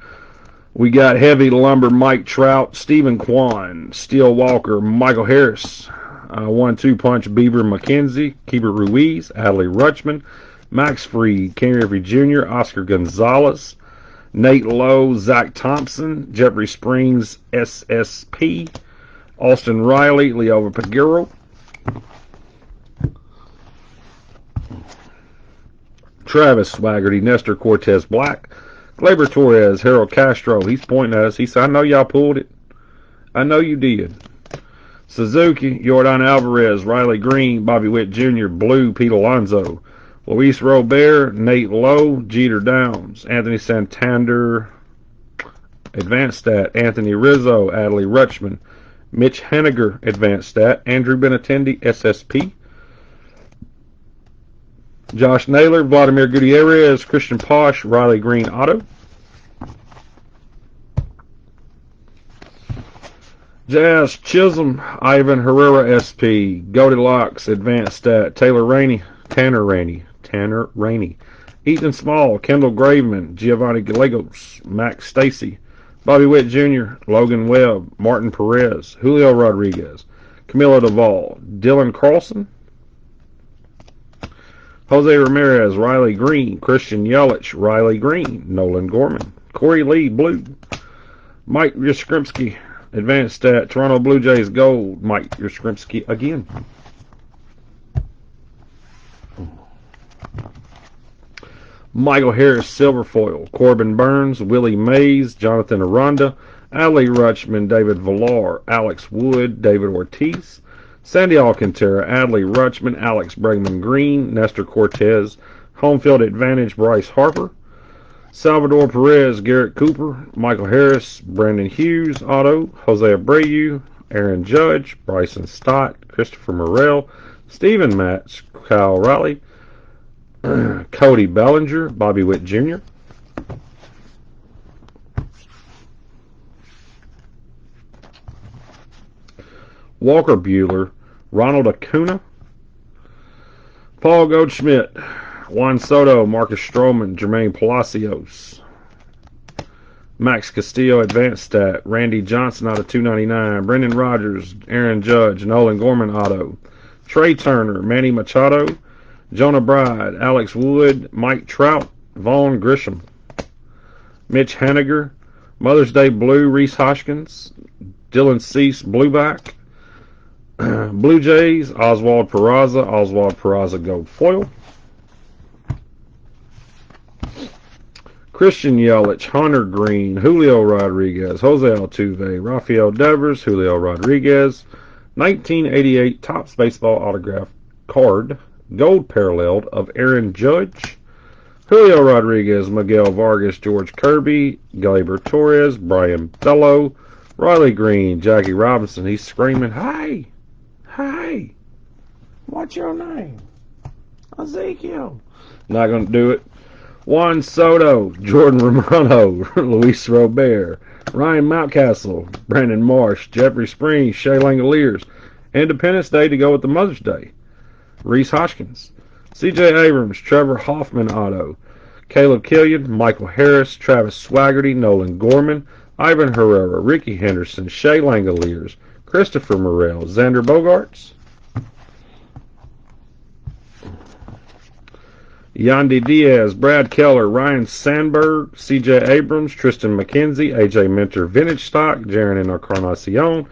Speaker 1: We got Heavy Lumber, Mike Trout, Stephen Kwan, Steele Walker, Michael Harris. 1-2 punch, Bieber McKenzie, Keeper Ruiz, Adley Rutschman, Max Fried, Kenny Griffey Jr., Oscar Gonzalez, Nate Lowe, Zach Thompson, Jeffrey Springs, SSP, Austin Riley, Leo Paguro, Travis Swaggerty, Nestor Cortez Black, Gleyber Torres, Harold Castro. He's pointing at us. He said, I know y'all pulled it. I know you did. Suzuki, Jordan Alvarez, Riley Green, Bobby Witt Jr., Blue, Pete Alonso, Luis Robert, Nate Lowe, Jeter Downs, Anthony Santander, Advanced Stat, Anthony Rizzo, Adley Rutschman, Mitch Haniger, Advanced Stat, Andrew Benintendi, SSP, Josh Naylor, Vladimir Gutierrez, Christian Posh, Riley Green Auto, Jazz Chisholm, Ivan Herrera SP, Goldilocks, Advanced Stat, Tanner Rainey, Ethan Small, Kendall Graveman, Giovanni Gallegos, Max Stacy, Bobby Witt Jr., Logan Webb, Martin Perez, Julio Rodriguez, Camilo Duvall, Dylan Carlson, Jose Ramirez, Riley Green, Christian Yelich, Riley Green, Nolan Gorman, Corey Lee, Blue, Mike Yastrzemski, Advanced Stat, Toronto Blue Jays Gold, Mike Yastrzemski again. Michael Harris, Silver Foil, Corbin Burns, Willie Mays, Jonathan Aranda, Ali Rutschman, David Villar, Alex Wood, David Ortiz, Sandy Alcantara, Adley Rutschman, Alex Bregman Green, Nestor Cortez, Home Field Advantage, Bryce Harper, Salvador Perez, Garrett Cooper, Michael Harris, Brandon Hughes, Auto, Jose Abreu, Aaron Judge, Bryson Stott, Christopher Morel, Steven Matz, Kyle Riley, Cody Bellinger, Bobby Witt Jr., Walker Buehler, Ronald Acuna, Paul Goldschmidt, Juan Soto, Marcus Stroman, Jermaine Palacios, Max Castillo, Advanced Stat, Randy Johnson out of 299, Brendan Rodgers, Aaron Judge, Nolan Gorman Auto, Trey Turner, Manny Machado, Jonah Bride, Alex Wood, Mike Trout, Vaughn Grisham, Mitch Haniger, Mother's Day Blue, Reese Hoskins, Dylan Cease, Blueback, Blue Jays, Oswald Peraza Gold Foil, Christian Yelich, Hunter Green, Julio Rodriguez, Jose Altuve, Rafael Devers, Julio Rodriguez, 1988 Topps Baseball Autograph Card, Gold Paralleled of Aaron Judge, Julio Rodriguez, Miguel Vargas, George Kirby, Gleyber Torres, Brian Bello, Riley Green, Jackie Robinson. He's screaming, "Hey! Hey! What's your name?" Ezekiel. Not going to do it. Juan Soto, Jordan Romano, Luis Robert, Ryan Mountcastle, Brandon Marsh, Jeffrey Springs, Shea Langoliers. Independence Day to go with the Mother's Day. Reese Hoskins, C.J. Abrams, Trevor Hoffman Auto, Caleb Killian, Michael Harris, Travis Swaggerty, Nolan Gorman, Ivan Herrera, Ricky Henderson, Shea Langoliers, Christopher Morel, Xander Bogaerts, Yandy Diaz, Brad Keller, Ryan Sandberg, C.J. Abrams, Tristan McKenzie, A.J. Minter, Vintage Stock, Jaron Encarnacion,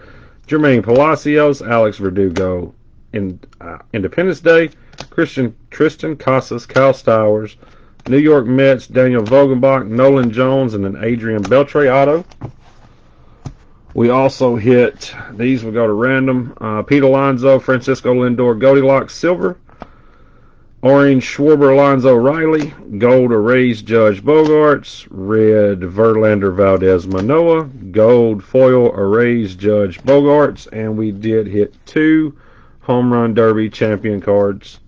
Speaker 1: Jermaine Palacios, Alex Verdugo, Independence Day, Tristan Casas, Kyle Stowers, New York Mets, Daniel Vogelbach, Nolan Jones, and an Adrian Beltre Auto. We also hit, these will go to random, Pete Alonso, Francisco Lindor, Goldilocks Silver, Orange Schwarber, Alonzo Riley, Gold Arrays Judge Bogaerts, Red Verlander Valdez Manoa, Gold Foil Arrays Judge Bogaerts, and we did hit 2 Home Run Derby champion cards.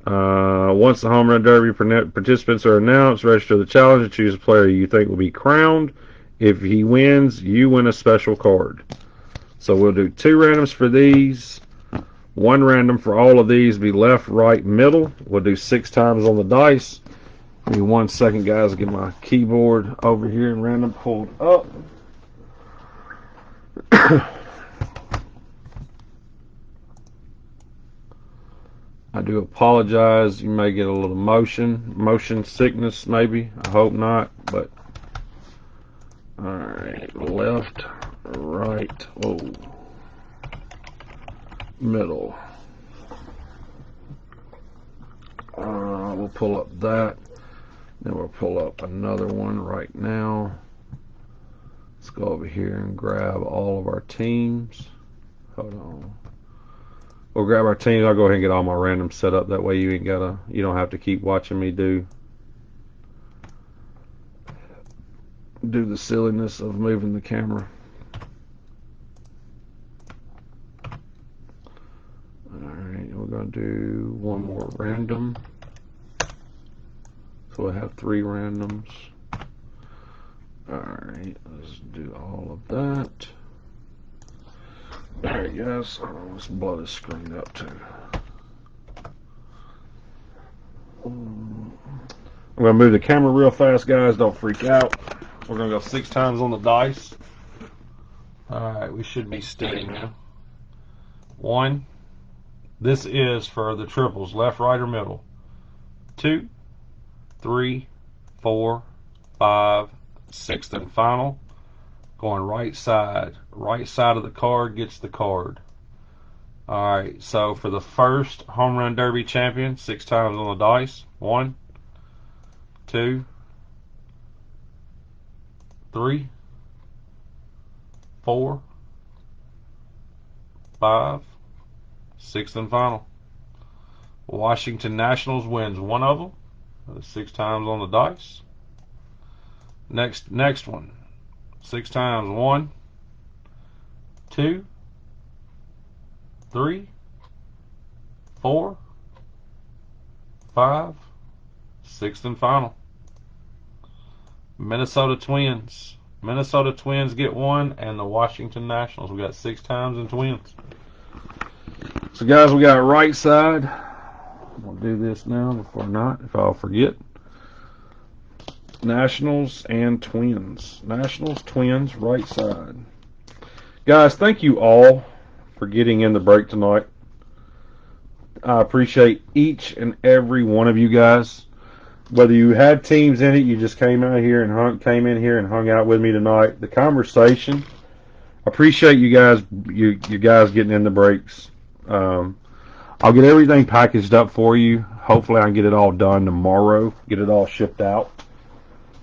Speaker 1: Once the Home Run Derby participants are announced, register the challenge and choose a player you think will be crowned. If he wins, you win a special card. So we'll do 2 randoms for these. 1 random for all of these, be left, right, middle. We'll do 6 times on the dice. Give me 1 second, guys. Get my keyboard over here and random pulled up. I do apologize. You may get a little motion sickness maybe. I hope not, but alright, left, right, whoa, middle. We'll pull up that. Then we'll pull up another one right now. Let's go over here and grab all of our teams. Hold on. We'll grab our teams. I'll go ahead and get all my randoms set up. That way you don't have to keep watching me do the silliness of moving the camera. Alright, we're going to do one more random. So I have 3 randoms. Alright, let's do all of that. Alright guys, let's blow this screen up too. I'm going to move the camera real fast, guys. Don't freak out. We're going to go 6 times on the dice. Alright, we should be steady now. 1. This is for the triples, left, right, or middle. 2, 3, 4, 5, 6th and final. Going right side. Right side of the card gets the card. Alright, so for the first Home Run Derby champion, 6 times on the dice. 1, 2, 3, 4, 5, 6th and final. Washington Nationals wins one of them. 6 times on the dice. Next one. 6 times. 1, 2, 3, 4, 5, 6th and final. Minnesota Twins. Minnesota Twins get 1, and the Washington Nationals. We got 6 times in Twins. So guys, we got right side. I'm gonna do this now if I'll forget. Nationals and Twins. Nationals, Twins, right side. Guys, thank you all for getting in the break tonight. I appreciate each and every one of you guys. Whether you had teams in it, you just came in here and hung out with me tonight. The conversation. Appreciate you guys. You guys getting in the breaks. I'll get everything packaged up for you. Hopefully, I can get it all done tomorrow. Get it all shipped out.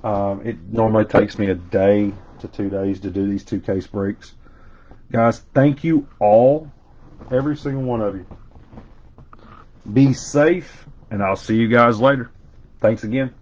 Speaker 1: It normally takes me a day to 2 days to do these 2 case breaks. Guys, thank you all, every single one of you. Be safe, and I'll see you guys later. Thanks again.